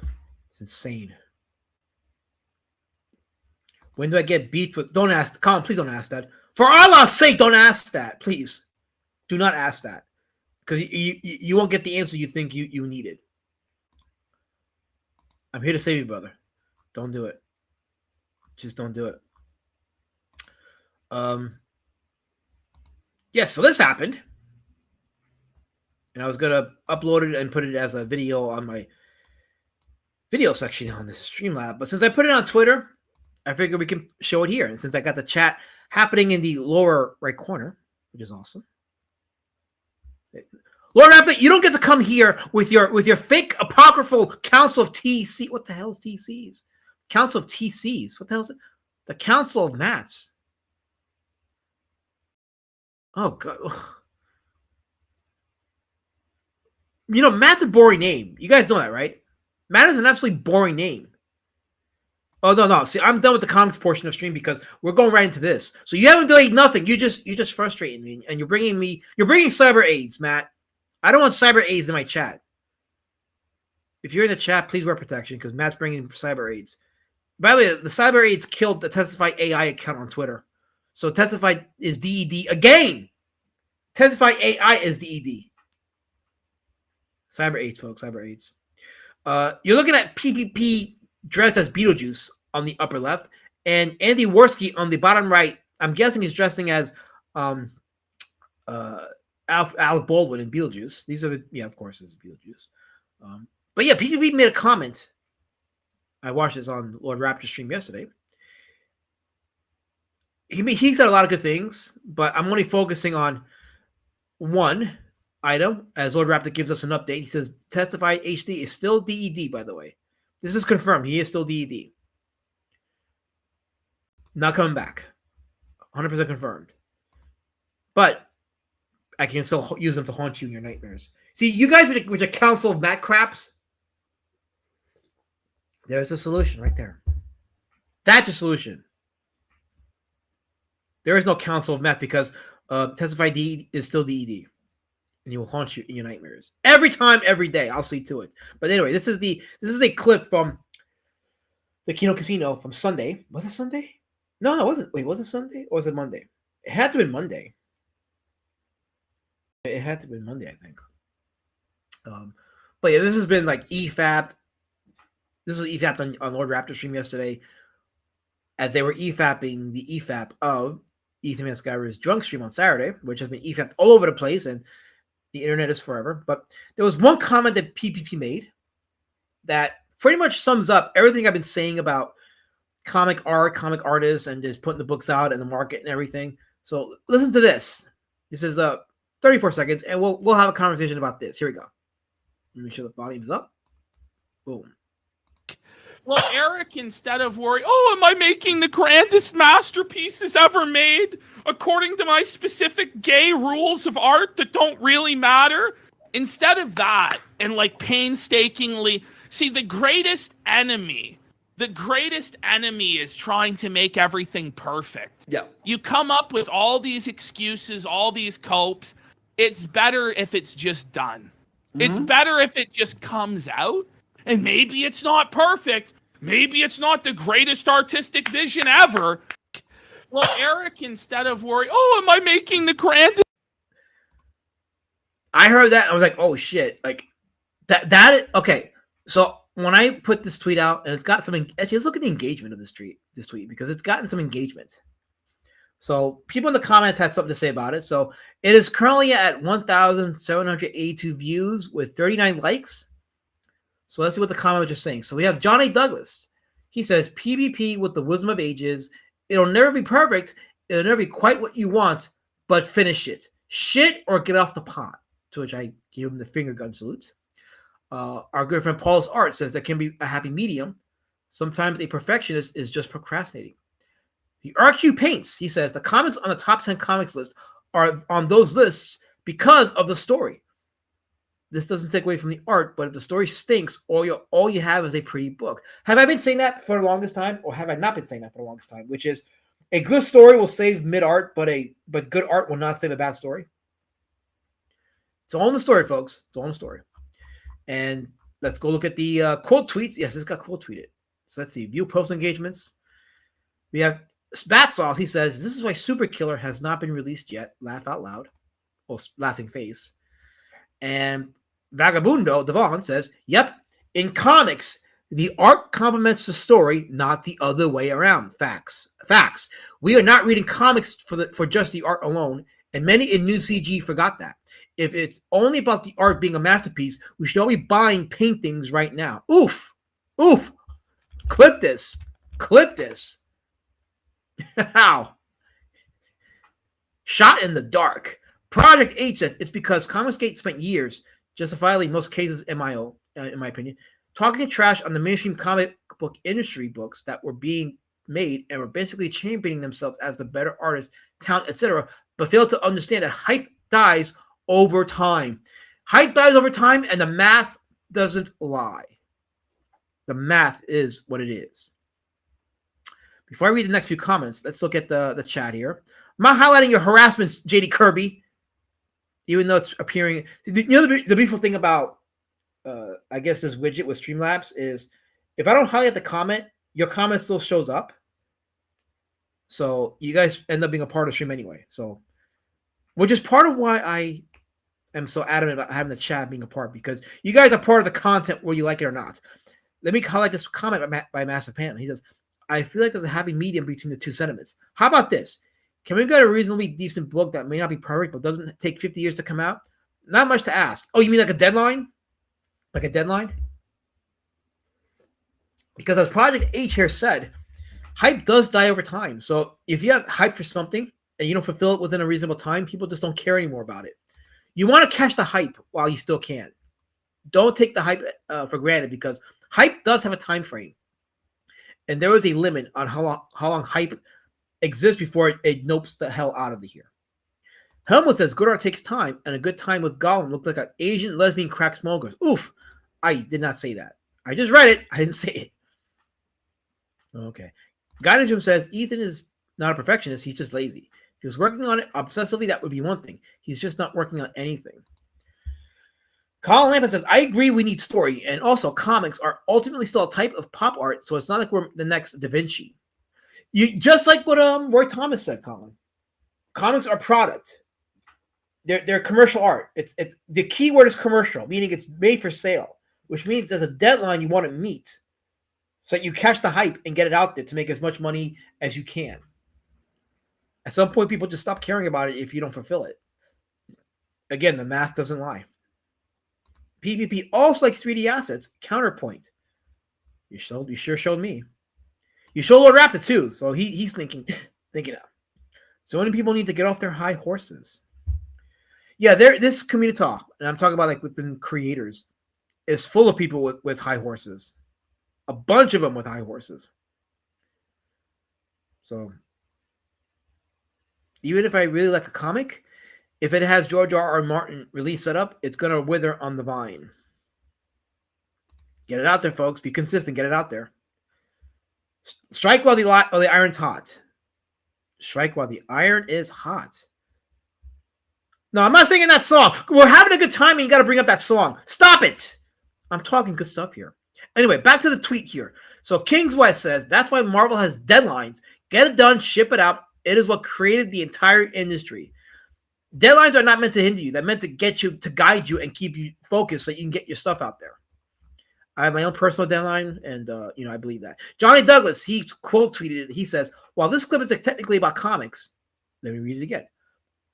It's insane. When do I get beat with? Don't ask. Colin, please don't ask that. For Allah's sake, don't ask that. Please. Do not ask that. Because you won't get the answer you think you needed. I'm here to save you, brother. Don't do it. Just don't do it. Yeah, so this happened. And I was going to upload it and put it as a video on my video section on the Streamlab. But since I put it on Twitter, I figured we can show it here. And since I got the chat happening in the lower right corner, which is awesome. Lord Raptor, you don't get to come here with your fake apocryphal Council of TC. What the hell is TCs? Council of TCs. What the hell is it? The Council of Mats. Oh, God. You know, Matt's a boring name. You guys know that, right? Matt is an absolutely boring name. Oh, no. See, I'm done with the comics portion of stream because we're going right into this. So you haven't delayed nothing. You just frustrating me, and you're bringing cyber AIDS, Matt. I don't want cyber AIDS in my chat. If you're in the chat, please wear protection because Matt's bringing cyber AIDS. By the way, the cyber AIDS killed the Testify AI account on Twitter. So Testify is DED again. Testify AI is DED. Cyber AIDS, folks. Cyber AIDS. You're looking at PPP dressed as Beetlejuice. on the upper left, and Andy Worski on the bottom right. I'm guessing he's dressing as Alec Baldwin in Beetlejuice. These are of course, this is Beetlejuice. But yeah, PPP made a comment. I watched this on Lord Raptor stream yesterday. He said a lot of good things, but I'm only focusing on one item as Lord Raptor gives us an update. He says, Testify HD is still DED, by the way. This is confirmed. He is still DED. Not coming back. 100% confirmed. But I can still use them to haunt you in your nightmares. See, you guys with your council of Matt craps, there's a solution right there. That's a solution. There is no council of meth because Testify DED is still DED. And he will haunt you in your nightmares. Every time, every day. I'll see to it. But anyway, this is a clip from the Kino Casino from Sunday. Was it Sunday? No, it wasn't. Wait, was it Sunday or was it Monday? It had to have been Monday. It had to have been Monday, I think. But yeah, this has been like EFAP'd. This was EFAP'd on Lord Raptor stream yesterday as they were EFAPing the EFAP of Ethan Van Skyver's drunk stream on Saturday, which has been EFAP'd all over the place, and the internet is forever. But there was one comment that PPP made that pretty much sums up everything I've been saying about comic art, comic artists, and just putting the books out in the market and everything. So listen to this. This is 34 seconds, and we'll have a conversation about this. Here we go. Let me make sure the volume's up. Boom. Well, Eric, instead of worry, am I making the grandest masterpieces ever made according to my specific gay rules of art that don't really matter? Instead of that, and like painstakingly, see, the greatest enemy is trying to make everything perfect. Yeah. You come up with all these excuses, all these copes. It's better if it's just done. It's better if it just comes out. And maybe it's not perfect. Maybe it's not the greatest artistic vision ever. Well, Eric, instead of worry, am I making the grandest? I heard that. I was like, oh, shit. Like, that. Okay. So when I put this tweet out, and it's got some, actually, let's look at the engagement of this tweet, because it's gotten some engagement. So people in the comments had something to say about it. So it is currently at 1,782 views with 39 likes. So let's see what the comments are saying. So we have Johnny Douglas. He says, PvP with the wisdom of ages. It'll never be perfect. It'll never be quite what you want, but finish it. Shit or get off the pot. To which I gave him the finger gun salute. Our good friend Paul's Art says there can be a happy medium. Sometimes a perfectionist is just procrastinating. The RQ Paints, he says, the comments on the top 10 comics list are on those lists because of the story. This doesn't take away from the art, but if the story stinks, all you have is a pretty book. Have I been saying that for the longest time, or have I not been saying that for the longest time? Which is, a good story will save mid-art, but good art will not save a bad story. It's all in the story, folks. It's all in the story. And let's go look at the quote tweets. Yes, this got quote tweeted. So let's see. View post engagements. We have Spatsauce. He says, this is why Super Killer has not been released yet. Laugh out loud. Well, laughing face. And Vagabundo Devon says, yep, in comics, the art complements the story, not the other way around. Facts. We are not reading comics for just the art alone, and many in New CG forgot that. If it's only about the art being a masterpiece, we should all be buying paintings right now. Oof. Clip this. How? Shot in the dark. Project H says it's because Comicsgate spent years, justifiably in most cases, in my opinion, talking trash on the mainstream comic book industry books that were being made and were basically championing themselves as the better artists, talent, etc., but failed to understand that hype dies over time. Hype dies over time, and the math doesn't lie. The math is what it is. Before I read the next few comments, let's look at the chat here. I'm not highlighting your harassments, JD Kirby, even though it's appearing. You know, the beautiful thing about, I guess, this widget with Streamlabs is if I don't highlight the comment, your comment still shows up. So you guys end up being a part of the stream anyway. So, which is part of why I am so adamant about having the chat being a part, because you guys are part of the content whether you like it or not. Let me highlight this comment by Massive Pan. He says, I feel like there's a happy medium between the two sentiments. How about this? Can we get a reasonably decent book that may not be perfect but doesn't take 50 years to come out? Not much to ask. Oh, you mean like a deadline? Like a deadline? Because as Project H here said, hype does die over time. So if you have hype for something and you don't fulfill it within a reasonable time, people just don't care anymore about it. You want to catch the hype while you still can. Don't take the hype for granted, because hype does have a time frame. And there is a limit on how long hype exists before it nopes the hell out of the here. Helmut says, good art takes time, and a good time with Gollum looked like an Asian lesbian crack smokers. Oof. I did not say that. I just read it. I didn't say it. Okay. Guidance Room says, Ethan is not a perfectionist. He's just lazy. If he was working on it obsessively, that would be one thing. He's just not working on anything. Colin Lampin says, I agree we need story, and also comics are ultimately still a type of pop art, so it's not like we're the next Da Vinci. You just like what Roy Thomas said, Colin. Comics are product. They're commercial art. It's the key word is commercial, meaning it's made for sale, which means there's a deadline you want to meet, so that you catch the hype and get it out there to make as much money as you can. At some point, people just stop caring about it if you don't fulfill it. Again, the math doesn't lie. PPP also likes 3D assets. Counterpoint. You sure showed me. You showed Lord Raptor too, so he's thinking out. So many people need to get off their high horses. Yeah, this community talk, and I'm talking about like within creators, is full of people with high horses. A bunch of them with high horses. So even if I really like a comic, if it has George R.R. Martin release set up, it's going to wither on the vine. Get it out there, folks. Be consistent. Get it out there. Strike while the iron's hot. Strike while the iron is hot. No, I'm not singing that song. We're having a good time and you got to bring up that song. Stop it. I'm talking good stuff here. Anyway, back to the tweet here. So Kings West says, that's why Marvel has deadlines. Get it done, ship it out. It is what created the entire industry. Deadlines are not meant to hinder you. They're meant to get you, to guide you and keep you focused so you can get your stuff out there. I have my own personal deadline, and I believe that. Johnny Douglas, he quote tweeted it. He says, while this clip is technically about comics, let me read it again.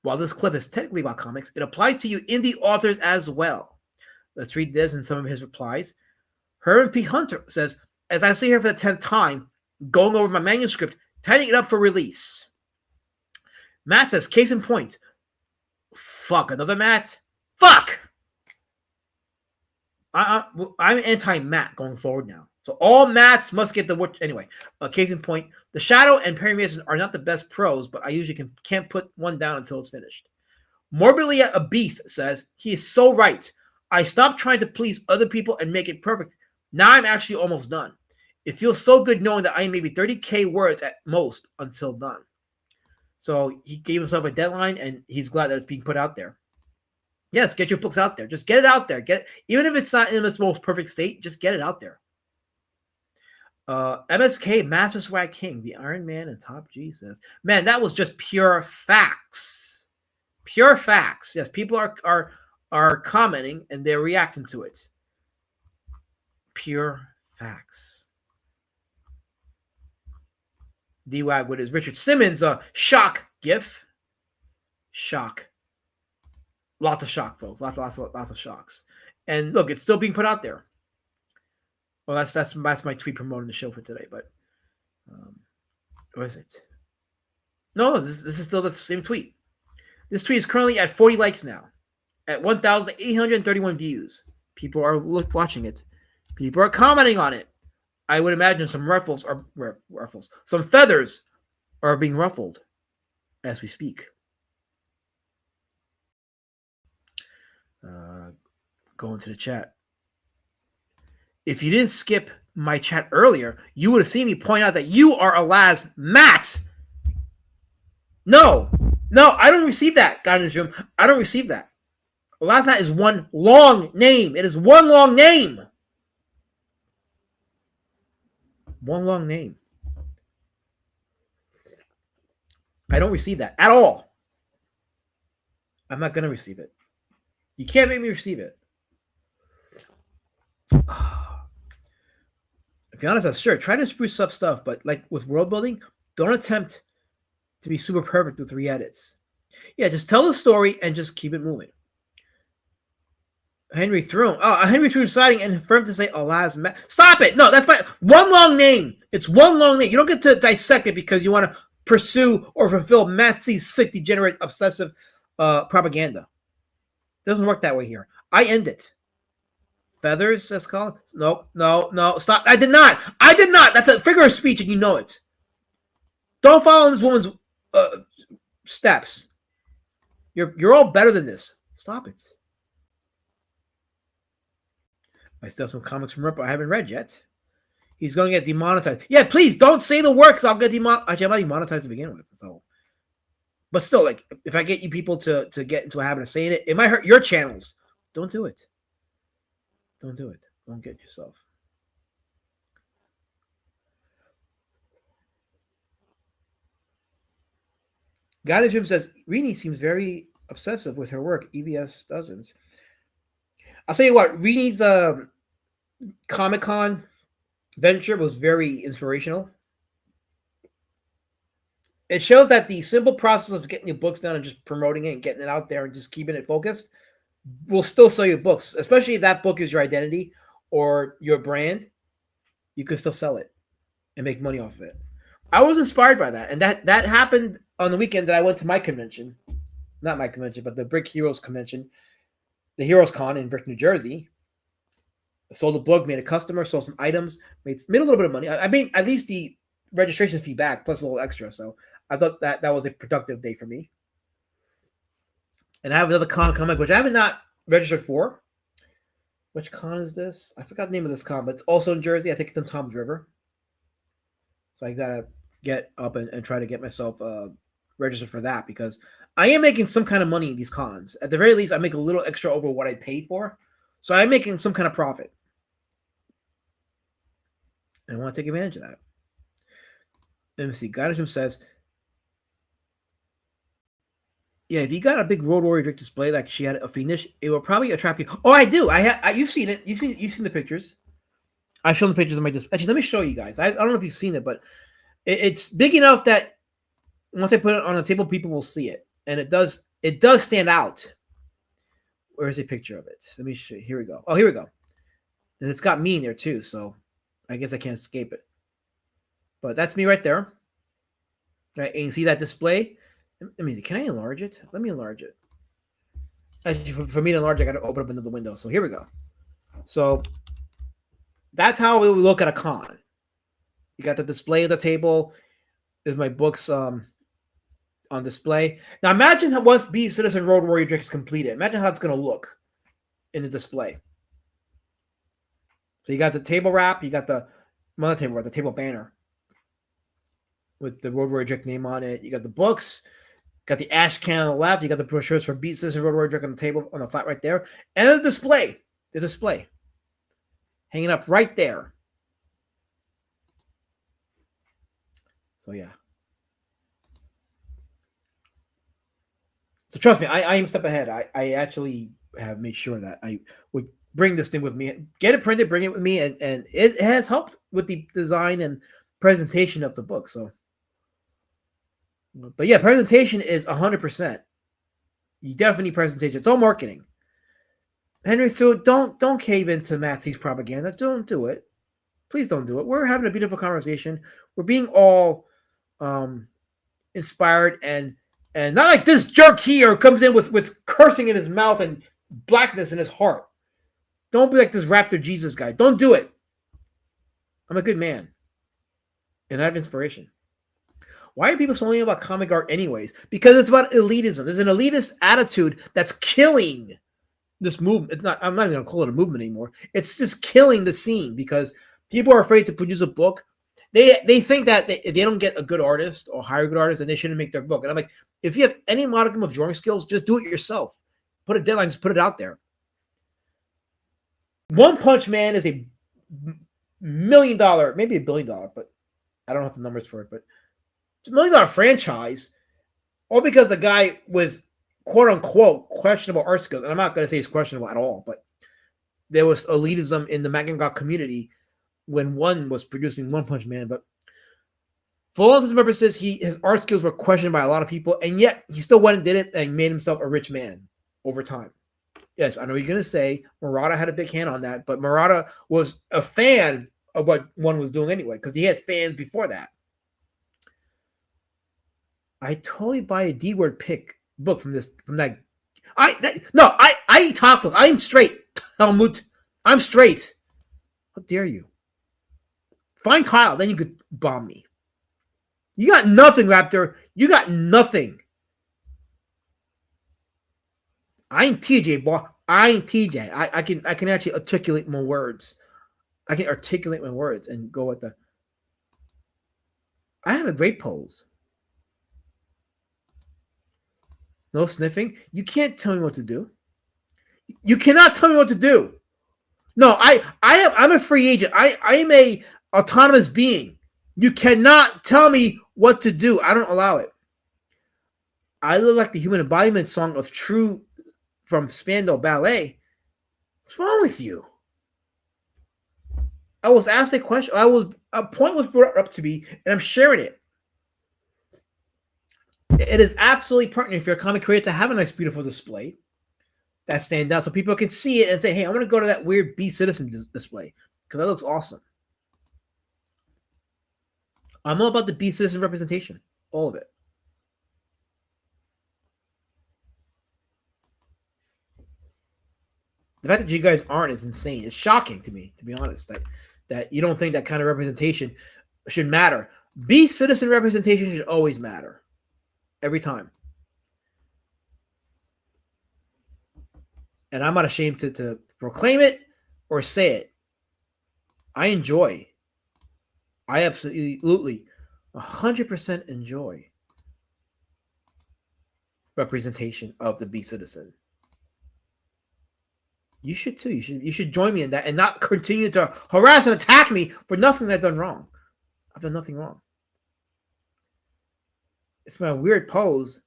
While this clip is technically about comics, it applies to you indie authors as well. Let's read this and some of his replies. Herman P. Hunter says, as I sit here for the 10th time, going over my manuscript, tidying it up for release. Matt says, case in point. Fuck, another Matt? Fuck! I'm anti-Matt going forward now. So all Matts must get the word. Anyway, case in point, The Shadow and Perry Mason are not the best pros, but I usually can't put one down until it's finished. Morbidly a Beast says, he is so right. I stopped trying to please other people and make it perfect. Now I'm actually almost done. It feels so good knowing that I am maybe 30K words at most until done. So he gave himself a deadline, and he's glad that it's being put out there. Yes, get your books out there. Just get it out there. Even if it's not in its most perfect state, just get it out there. MSK, Master Swag King, the Iron Man and Top G says, man, that was just pure facts. Pure facts. Yes, people are commenting and they're reacting to it. Pure facts. D-Wag with his Richard Simmons shock gif. Shock. Lots of shock, folks. Lots of shocks. And look, it's still being put out there. Well, that's my tweet promoting the show for today. But where is it? No, this is still the same tweet. This tweet is currently at 40 likes now, at 1,831 views. People are watching it. People are commenting on it. I would imagine some some feathers are being ruffled as we speak. Go into the chat. If you didn't skip my chat earlier, you would have seen me point out that you are Alaz Matt. No, I don't receive that, God in this room. I don't receive that. Alaz Matt is one long name. It is one long name. One long name. I don't receive that at all. I'm not going to receive it. You can't make me receive it. Fiona says, sure, try to spruce up stuff, but like with world building, don't attempt to be super perfect with re-edits. Yeah, just tell the story and just keep it moving. Henry Throne. Oh, Henry Throne siding and firm to say Allah's Stop it! No, that's my one long name. It's one long name. You don't get to dissect it because you want to pursue or fulfill Matt C's sick, degenerate, obsessive propaganda. Doesn't work that way here. I end it. Feathers, says Colin. No. Stop. I did not. That's a figure of speech, and you know it. Don't follow this woman's steps. You're all better than this. Stop it. I still have some comics from Ripper I haven't read yet. He's going to get demonetized. Yeah, please don't say the words. I'll get demonetized. Actually, I'm not demonetized to begin with. So, but still, like, if I get you people to get into a habit of saying it, it might hurt your channels. Don't do it. Don't do it. Don't get yourself. Guidance Room says Rini seems very obsessive with her work. EVS doesn't. I'll tell you what, Rini's Comic-Con venture was very inspirational. It shows that the simple process of getting your books done and just promoting it and getting it out there and just keeping it focused will still sell you books, especially if that book is your identity or your brand. You can still sell it and make money off of it. I was inspired by that, and that happened on the weekend that I went to my convention. Not my convention, but the Brick Heroes convention, the Heroes Con in Brick, New Jersey. I sold a book, made a customer, sold some items, made a little bit of money. I mean, at least the registration fee back plus a little extra. So I thought that was a productive day for me. And I have another con coming, which I have not registered for. Which con is this? I forgot the name of this con, but it's also in Jersey. I think it's in Tom's River. So I gotta get up and try to get myself registered for that because I am making some kind of money in these cons. At the very least, I make a little extra over what I paid for. So I'm making some kind of profit. And I want to take advantage of that. Let me see. Guidance Room says, yeah, if you got a big Road Warrior Drake display like she had a Phoenix, it will probably attract you. Oh, I do. You've seen it. You've seen the pictures. I've shown the pictures of my display. Actually, let me show you guys. I don't know if you've seen it, but it's big enough that once I put it on the table, people will see it. And it does stand out. Where's a picture of it? Let me show you. Here we go. Oh, here we go. And it's got me in there too, so I guess I can't escape it. But that's me right there. Right, and you see that display? I mean, can I enlarge it? Let me enlarge it. Actually, for me to enlarge, I got to open up another window. So here we go. So that's how we would look at a con. You got the display of the table. There's my books on display. Now imagine how once B Citizen Road Warrior Drake is completed. Imagine how it's going to look in the display. So you got the table wrap. You got the table wrap, the table banner with the Road Warrior Drake name on it. You got the books. Got the ash can on the left. You got the brochures for Beat Citizen Road Warrior Drake on the table on the flat right there, and the display hanging up right there. So yeah. So trust me, I am a step ahead. I actually have made sure that I would bring this thing with me, get it printed, bring it with me, and it has helped with the design and presentation of the book. So, but yeah, presentation is 100%. You definitely need presentation. It's all marketing. Henry Thu, don't cave into Matt C's propaganda. Don't do it. Please don't do it. We're having a beautiful conversation. We're being all inspired and not like this jerk here comes in with cursing in his mouth and blackness in his heart. Don't be like this Raptor Jesus guy. Don't do it. I'm a good man. And I have inspiration. Why are people so only about comic art anyways? Because it's about elitism. There's an elitist attitude that's killing this movement. I'm not even going to call it a movement anymore. It's just killing the scene because people are afraid to produce a book. They think that if they don't get a good artist or hire a good artist, then they shouldn't make their book. And I'm like, if you have any modicum of drawing skills, just do it yourself. Put a deadline, just put it out there. One Punch Man is a $1 million, maybe $1 billion, but I don't have the numbers for it, but it's $1 million franchise, all because the guy with quote unquote questionable art skills, and I'm not going to say he's questionable at all, but there was elitism in the manga community when one was producing One Punch Man, but for all intents and purposes, his art skills were questioned by a lot of people, and yet he still went and did it and made himself a rich man over time. Yes, I know you're going to say Murata had a big hand on that, but Murata was a fan of what one was doing anyway, because he had fans before that. I totally buy a D-word book from that. I talk. I'm straight. Helmut, I'm straight. How dare you? Find Kyle, then you could bomb me. You got nothing, Raptor. You got nothing. I ain't TJ, boy. I ain't TJ. I can actually articulate my words. I can articulate my words and go with the. I have a great pose. No sniffing. You can't tell me what to do. You cannot tell me what to do. No, I'm a free agent. I am a autonomous being. You cannot tell me what to do. I don't allow it. I look like the human embodiment song of True from Spandau Ballet. What's wrong with you? I was asked a question. A point was brought up to me, and I'm sharing it. It is absolutely pertinent if you're a comic creator to have a nice, beautiful display that stands out so people can see it and say, hey, I want to go to that weird B Citizen display because that looks awesome. I'm all about the B Citizen representation, all of it. The fact that you guys aren't is insane. It's shocking to me, to be honest, that you don't think that kind of representation should matter. B Citizen representation should always matter. Every time. And I'm not ashamed to proclaim it or say it. I absolutely 100% enjoy representation of the B Citizen. You should too. You should join me in that and not continue to harass and attack me for nothing that I've done wrong. I've done nothing wrong. It's my weird pose.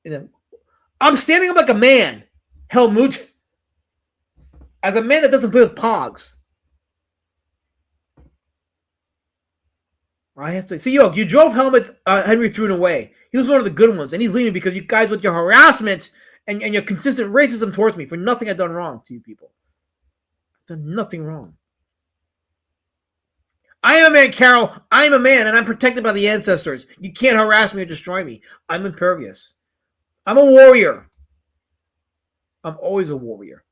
And then I'm standing up like a man, Helmut. As a man that doesn't play with pogs. I have to see. You drove Henry through away. He was one of the good ones, and he's leaving because you guys with your harassment and your consistent racism towards me for nothing I've done wrong to you people. I've done nothing wrong. I am a man, Carol. I am a man, and I'm protected by the ancestors. You can't harass me or destroy me. I'm impervious. I'm a warrior. I'm always a warrior.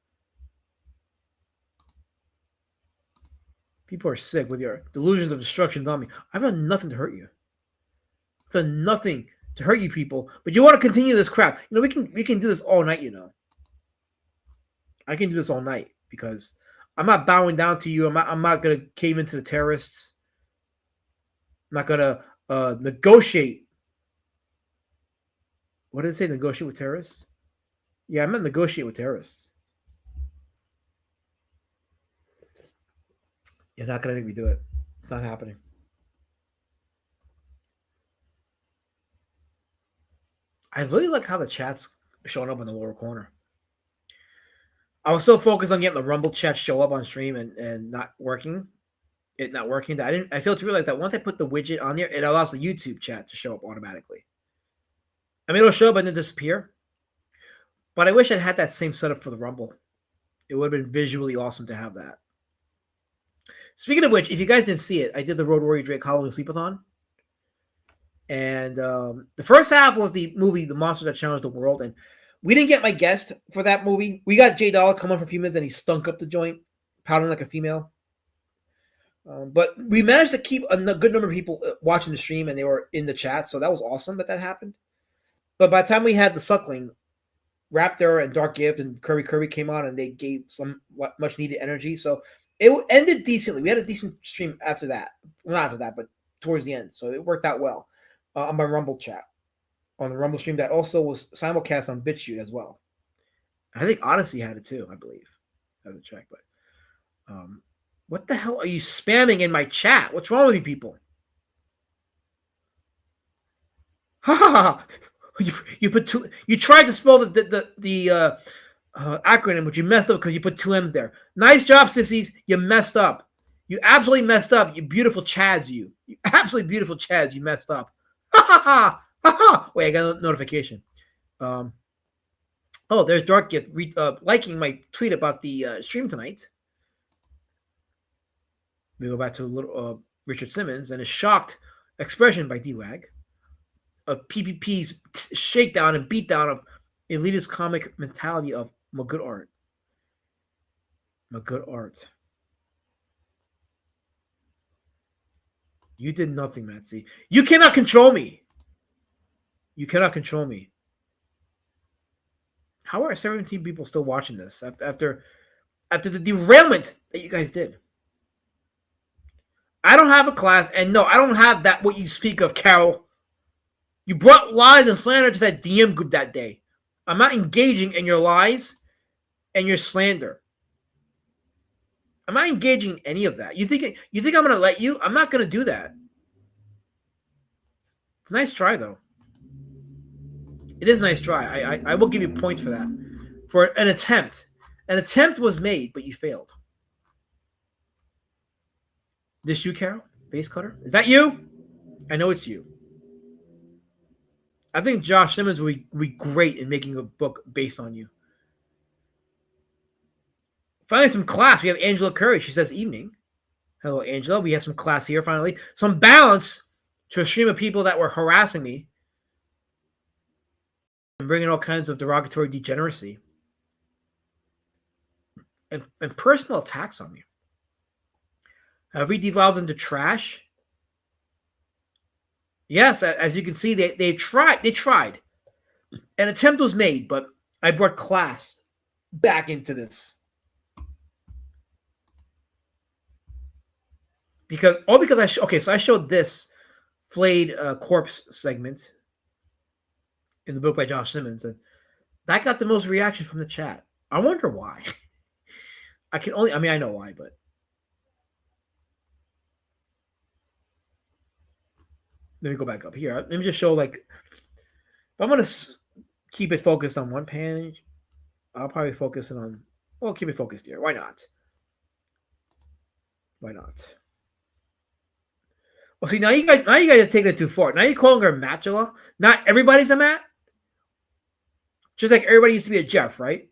People are sick with your delusions of destruction on me. I've done nothing to hurt you. I've done nothing to hurt you people, but you want to continue this crap. We can do this all night, I can do this all night because I'm not bowing down to you. I'm not going to cave into the terrorists. I'm not going to negotiate. What did it say? Negotiate with terrorists? Yeah, I meant negotiate with terrorists. You're not going to make me do it. It's not happening. I really like how the chat's showing up in the lower corner. I was so focused on getting the Rumble chat show up on stream and not working. It not working. That I failed to realize that once I put the widget on there, it allows the YouTube chat to show up automatically. I mean, it'll show up and then disappear. But I wish I'd had that same setup for the Rumble. It would have been visually awesome to have that. Speaking of which, if you guys didn't see it, I did the Road Warrior Drake Halloween Sleepathon. And the first half was the movie The Monsters That Challenged the World. And we didn't get my guest for that movie. We got Jay Dollar come on for a few minutes and he stunk up the joint, pouting like a female. But we managed to keep a good number of people watching the stream and they were in the chat. So that was awesome that happened. But by the time we had the Suckling, Raptor and Dark Gift and Kirby came on and they gave some much needed energy. So it ended decently. We had a decent stream after that. Well, not after that, but towards the end. So it worked out well on my Rumble chat. On the Rumble stream that also was simulcast on BitChute as well. I think Odyssey had it too, I believe. I have to check, but what the hell are you spamming in my chat? What's wrong with you people? Ha ha ha! You put two. You tried to spell the acronym, but you messed up because you put two M's there. Nice job, sissies. You messed up. You absolutely messed up. You beautiful Chads, you. You absolutely beautiful Chads, you messed up. Ha ha ha! Ha ha! Wait, I got a notification. Oh, there's Dark Gift liking my tweet about the stream tonight. We go back to a little Richard Simmons and a shocked expression by D-Wag of PPP's shakedown and beatdown of elitist comic mentality of my good art. My good art. You did nothing, Matsy. You cannot control me. You cannot control me. How are 17 people still watching this after the derailment that you guys did? I don't have a class, and no, I don't have that what you speak of, Carol. You brought lies and slander to that DM group that day. I'm not engaging in your lies and your slander. I'm not engaging in any of that. You think I'm going to let you? I'm not going to do that. It's a nice try, though. It is a nice try. I will give you points for that. For an attempt. An attempt was made, but you failed. This you, Carol? Face cutter? Is that you? I know it's you. I think Josh Simmons will be great in making a book based on you. Finally, some class. We have Angela Curry. She says, evening. Hello, Angela. We have some class here, finally. Some balance to a stream of people that were harassing me and bringing all kinds of derogatory degeneracy and personal attacks on me. Have we devolved into trash? Yes, as you can see, they tried. They tried. An attempt was made, but I brought class back into this. Because I showed this flayed corpse segment in the book by Josh Simmons, and that got the most reaction from the chat. I wonder why. I know why, but let me go back up here. Let me just show, if I'm going to keep it focused on one page, I'll probably focus it on, keep it focused here. Why not? Why not? Well, see, now you guys are taking it too far. Now you're calling her Matula. Not everybody's a Matt. Just like everybody used to be a Jeff, right?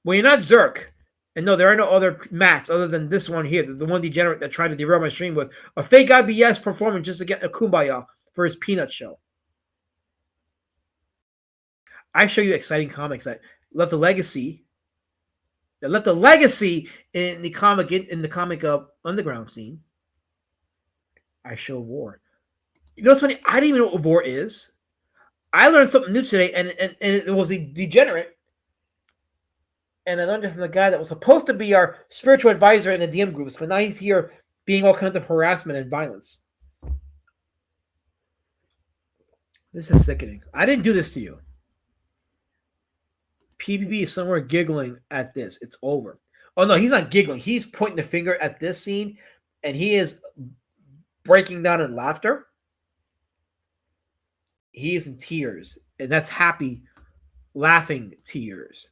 Well, you're not Zerk. And no, there are no other Matts other than this one here, the one degenerate that tried to derail my stream with a fake IBS performance just to get a kumbaya for his peanut show. I show you exciting comics that left a legacy. That left a legacy in the comic underground scene. I show War. You know what's funny? I didn't even know what War is. I learned something new today, and it was a degenerate. And I learned it from the guy that was supposed to be our spiritual advisor in the DM groups, but now he's here being all kinds of harassment and violence. This is sickening. I didn't do this to you. PPP is somewhere giggling at this. It's over. Oh, no, he's not giggling. He's pointing the finger at this scene, and he is breaking down in laughter. He is in tears, and that's happy, laughing tears.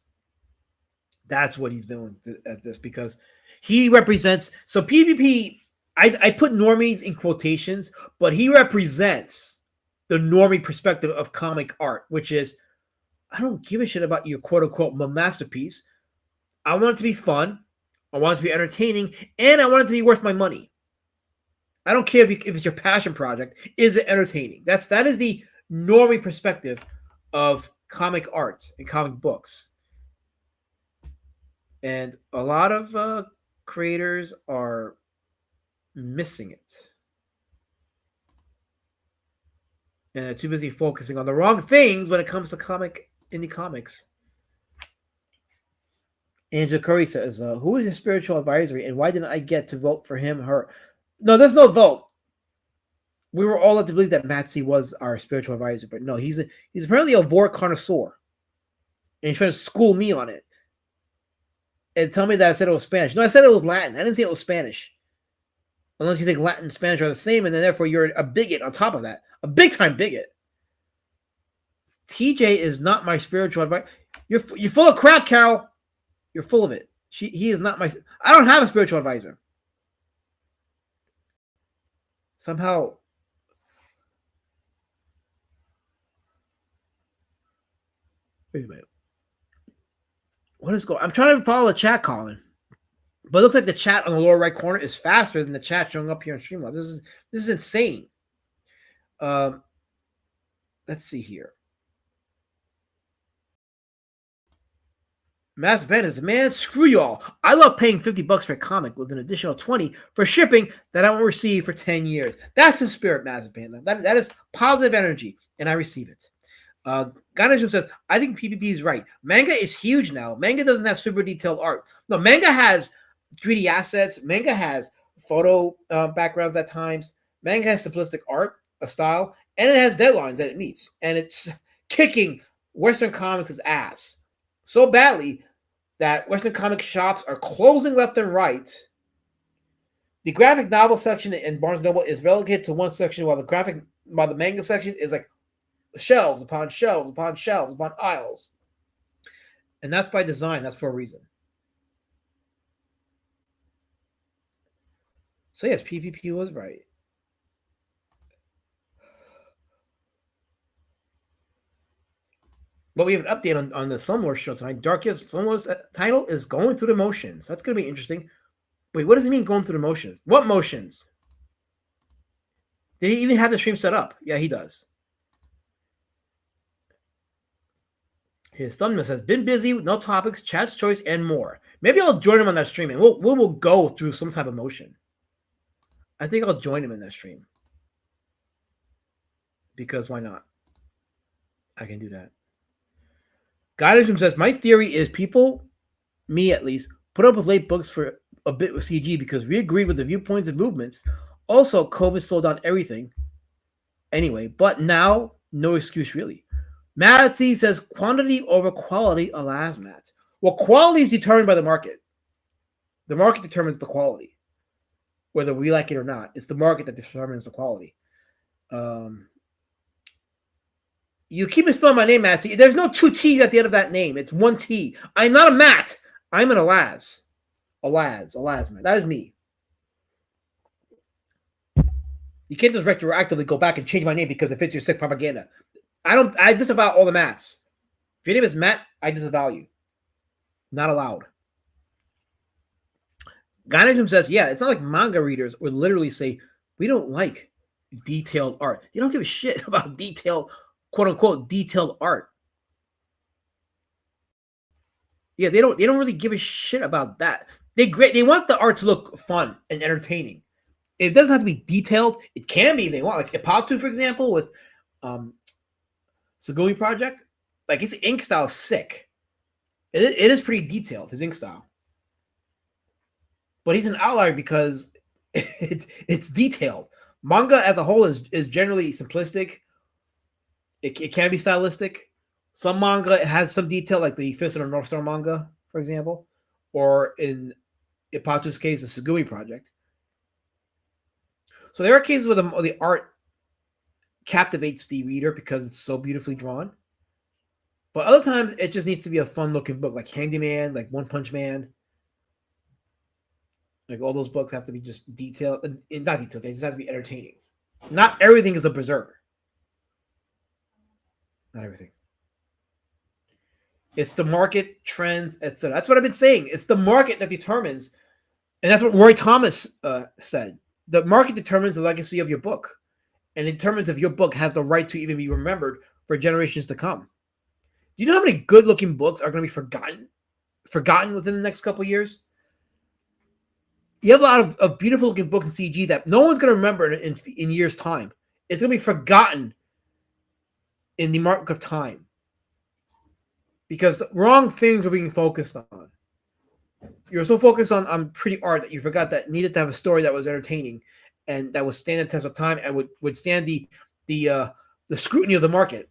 That's what he's doing at this, because he represents. So PPP, I put normies in quotations, but he represents the normie perspective of comic art, which is, I don't give a shit about your quote unquote masterpiece. I want it to be fun. I want it to be entertaining, and I want it to be worth my money. I don't care if it's your passion project. Is it entertaining? That is the normie perspective of comic art and comic books. And a lot of creators are missing it. And they're too busy focusing on the wrong things when it comes to indie comics. Angela Curry says, who is his spiritual advisory, and why didn't I get to vote for him, her? No, there's no vote. We were all led to believe that Matsy was our spiritual advisor, but no, he's apparently a Vor connoisseur. And he's trying to school me on it. And tell me that I said it was Spanish. No, I said it was Latin. I didn't say it was Spanish. Unless you think Latin and Spanish are the same, and then therefore you're a bigot on top of that. A big-time bigot. TJ is not my spiritual advisor. You're full of crap, Carol. You're full of it. He is not my... I don't have a spiritual advisor. Somehow. Wait a minute. What is going? I'm trying to follow the chat, Colin, but it looks like the chat on the lower right corner is faster than the chat showing up here on Streamlabs. This is insane. Let's see here. Mass Ben is, man, screw y'all. I love paying $50 for a comic with an additional $20 for shipping that I won't receive for 10 years. That's the spirit, Mass Ben. That is positive energy, and I receive it. Ganesh says, I think PPP is right. Manga is huge now. Manga doesn't have super detailed art. No, manga has 3D assets. Manga has photo backgrounds at times. Manga has simplistic art, a style, and it has deadlines that it meets. And it's kicking Western comics' ass so badly that Western comic shops are closing left and right. The graphic novel section in Barnes & Noble is relegated to one section, while the manga section is like shelves upon shelves upon shelves upon aisles. And that's by design. That's for a reason. So yes, PPP was right. But we have an update on the Slumlord show tonight. Darkest Slumlord's title is Going Through the Motions. That's going to be interesting. Wait, what does it mean going through the motions? What motions? Did he even have the stream set up? Yeah, he does. His thumbnail says, been busy with no topics, chat's choice, and more. Maybe I'll join him on that stream, and we'll go through some type of motion. I think I'll join him in that stream. Because why not? I can do that. Guidance says, my theory is people, me at least, put up with late books for a bit with CG because we agreed with the viewpoints and movements. Also, COVID slowed down everything. Anyway, but now, no excuse really. Matty says, quantity over quality, alas, Matt. Well, quality is determined by the market. The market determines the quality. Whether we like it or not. It's the market that determines the quality. You keep spelling my name, Matt. There's no two T's at the end of that name. It's one T. I'm not a Matt. I'm an Alaz. Alaz, man. That is me. You can't just retroactively go back and change my name because it fits your sick propaganda. I disavow all the Matts. If your name is Matt, I disavow you. Not allowed. Gynajum says, yeah, it's not like manga readers would literally say, we don't like detailed art. They don't give a shit about detailed, quote unquote, detailed art. Yeah, they don't really give a shit about that. They want the art to look fun and entertaining. It doesn't have to be detailed. It can be if they want. Like Ipatu, for example, with Sugoi Project. Like his ink style is sick. It is pretty detailed, his ink style. But he's an outlier because it's detailed. Manga as a whole is generally simplistic. It can be stylistic. Some manga has some detail, like the Fist of the North Star manga, for example, or in Ipatu's case, the Sugoi Project. So there are cases where the art captivates the reader because it's so beautifully drawn. But other times, it just needs to be a fun-looking book, like Handyman, like One Punch Man. Like all those books have to be just detailed, not detailed. They just have to be entertaining. Not everything is a berserker. Not everything. It's the market, trends, etc. That's what I've been saying. It's the market that determines, and that's what Roy Thomas said. The market determines the legacy of your book, and it determines if your book has the right to even be remembered for generations to come. Do you know how many good-looking books are going to be forgotten within the next couple of years? You have a lot of beautiful-looking books in CG that no one's going to remember in years' time. It's going to be forgotten in the mark of time because wrong things are being focused on. You're so focused on pretty art that you forgot that needed to have a story that was entertaining and that would stand the test of time and would stand the scrutiny of the market,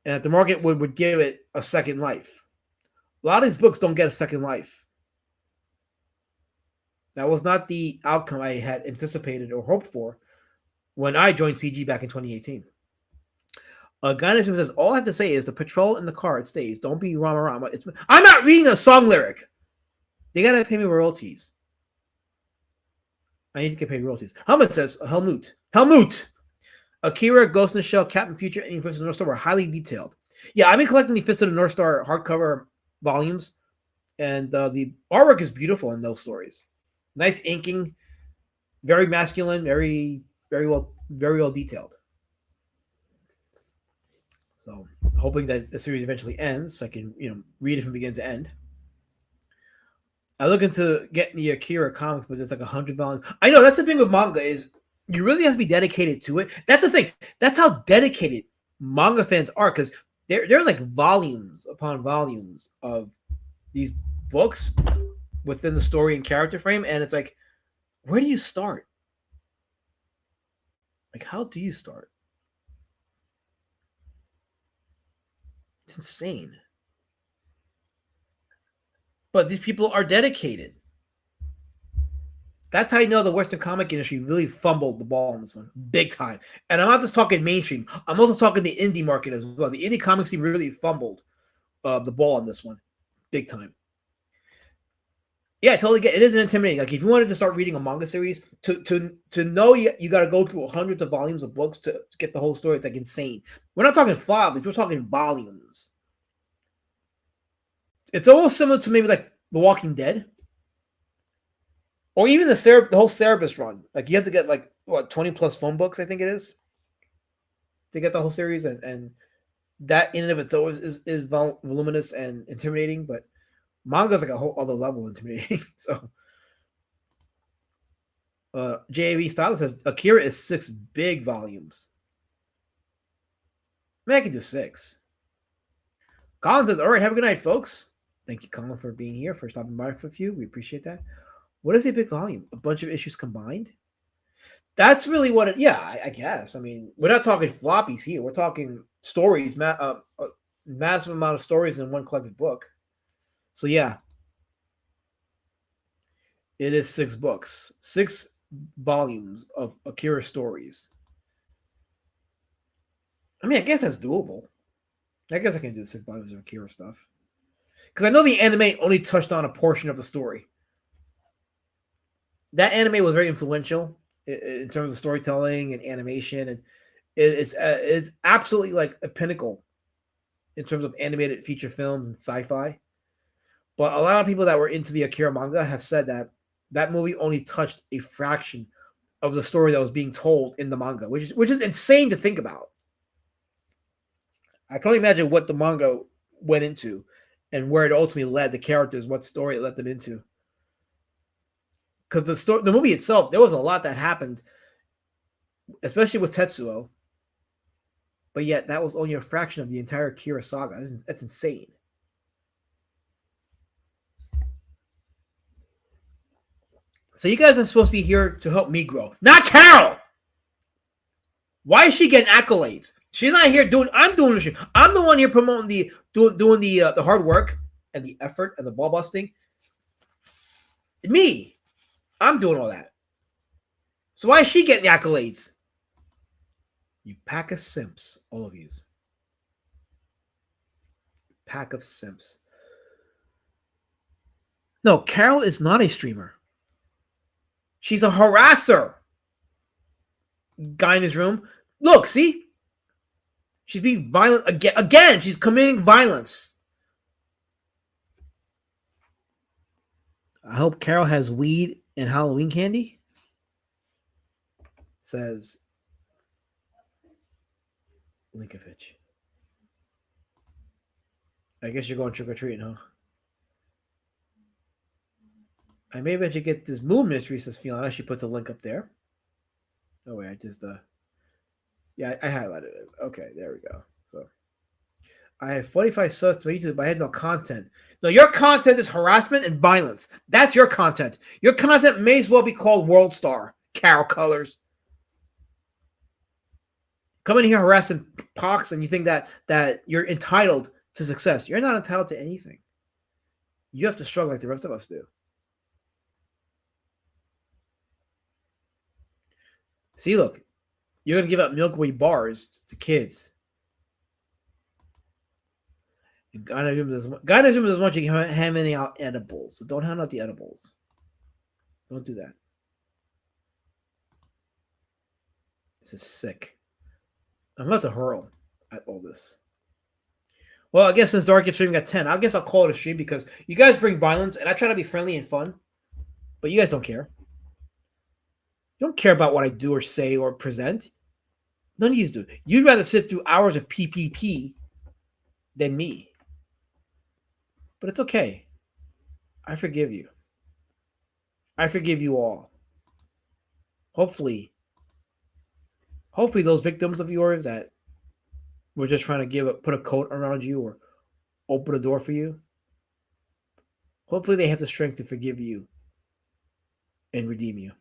and that the market would give it a second life. A lot of these books don't get a second life. That was not the outcome I had anticipated or hoped for when I joined CG back in 2018. Guy says, all I have to say is the patrol in the car, it stays. Don't be Rama Rama. I'm not reading a song lyric. They got to pay me royalties. I need to get paid royalties. Helmut says, Helmut! Akira, Ghost in the Shell, Captain Future, and Fist of the North Star were highly detailed. Yeah, I've been collecting the Fist of the North Star hardcover volumes, and the artwork is beautiful in those stories. Nice inking, very masculine, very well detailed. So, hoping that the series eventually ends, so I can read it from beginning to end. I look into getting the Akira comics, but there's like 100 volumes. I know that's the thing with manga is you really have to be dedicated to it. That's the thing. That's how dedicated manga fans are, because they're like volumes upon volumes of these books within the story and character frame, and it's like, where do you start? Like, how do you start? It's insane. But these people are dedicated. That's how you know the Western comic industry really fumbled the ball on this one, big time. And I'm not just talking mainstream. I'm also talking the indie market as well. The indie comics team really fumbled the ball on this one, big time. Yeah, I totally get it. It isn't intimidating. Like if you wanted to start reading a manga series, to know you got to go through hundreds of volumes of books to get the whole story. It's like insane. We're not talking flops. We're talking volumes. It's almost similar to maybe like The Walking Dead. Or even the whole Cerebus run. Like you have to get like 20 plus phone books, I think it is, to get the whole series, and that in and of itself is voluminous and intimidating. But manga's like a whole other level intimidating. So, JAV Stylus says Akira is 6 big volumes. Man, I can do 6. Colin says, "All right, have a good night, folks." Thank you, Colin, for being here, for stopping by for a few. We appreciate that. What is a big volume? A bunch of issues combined? That's really what it... Yeah, I guess. I mean, we're not talking floppies here. We're talking stories, a massive amount of stories in one collected book. So, yeah. It is 6 books. 6 volumes of Akira stories. I mean, I guess that's doable. I guess I can do the 6 volumes of Akira stuff. Because I know the anime only touched on a portion of the story. That anime was very influential in terms of storytelling and animation, and it's absolutely like a pinnacle in terms of animated feature films and sci-fi. But a lot of people that were into the Akira manga have said that that movie only touched a fraction of the story that was being told in the manga, which is insane to think about. I can only imagine what the manga went into and where it ultimately led the characters, what story it led them into. Because the movie itself, there was a lot that happened, especially with Tetsuo. But yet, that was only a fraction of the entire Akira saga. That's insane. So you guys are supposed to be here to help me grow, not Carol. Why is she getting accolades? She's not here doing. I'm doing the shit. I'm the one here promoting doing the hard work and the effort and the ball busting. Me. I'm doing all that. So why is she getting the accolades? You pack of simps, all of you. Pack of simps. No, Carol is not a streamer. She's a harasser. Guy in his room. Look, see? She's being violent again. Again, she's committing violence. I hope Carol has weed and Halloween candy. Says Linkovich. I guess you're going trick-or-treating, huh? I may bet you get this Moon Mystery, says Fiona. She puts a link up there. Oh, wait, I just, yeah, I highlighted it. Okay, there we go. So, I have 45 subs to YouTube, but I had no content. No, your content is harassment and violence. That's your content. Your content may as well be called World Star, Carol Colors. Come in here harassing Pox, and you think that you're entitled to success. You're not entitled to anything. You have to struggle like the rest of us do. See, look, you're going to give out Milky Way bars to kids. And God doesn't want you handing out edibles. So don't hand out the edibles. Don't do that. This is sick. I'm about to hurl at all this. Well, I guess since Dark is streaming at 10, I guess I'll call it a stream because you guys bring violence, and I try to be friendly and fun, but you guys don't care. You don't care about what I do or say or present. None of you do. You'd rather sit through hours of PPP than me. But it's okay. I forgive you. I forgive you all. Hopefully those victims of yours that were just trying to put a coat around you or open a door for you, hopefully they have the strength to forgive you and redeem you.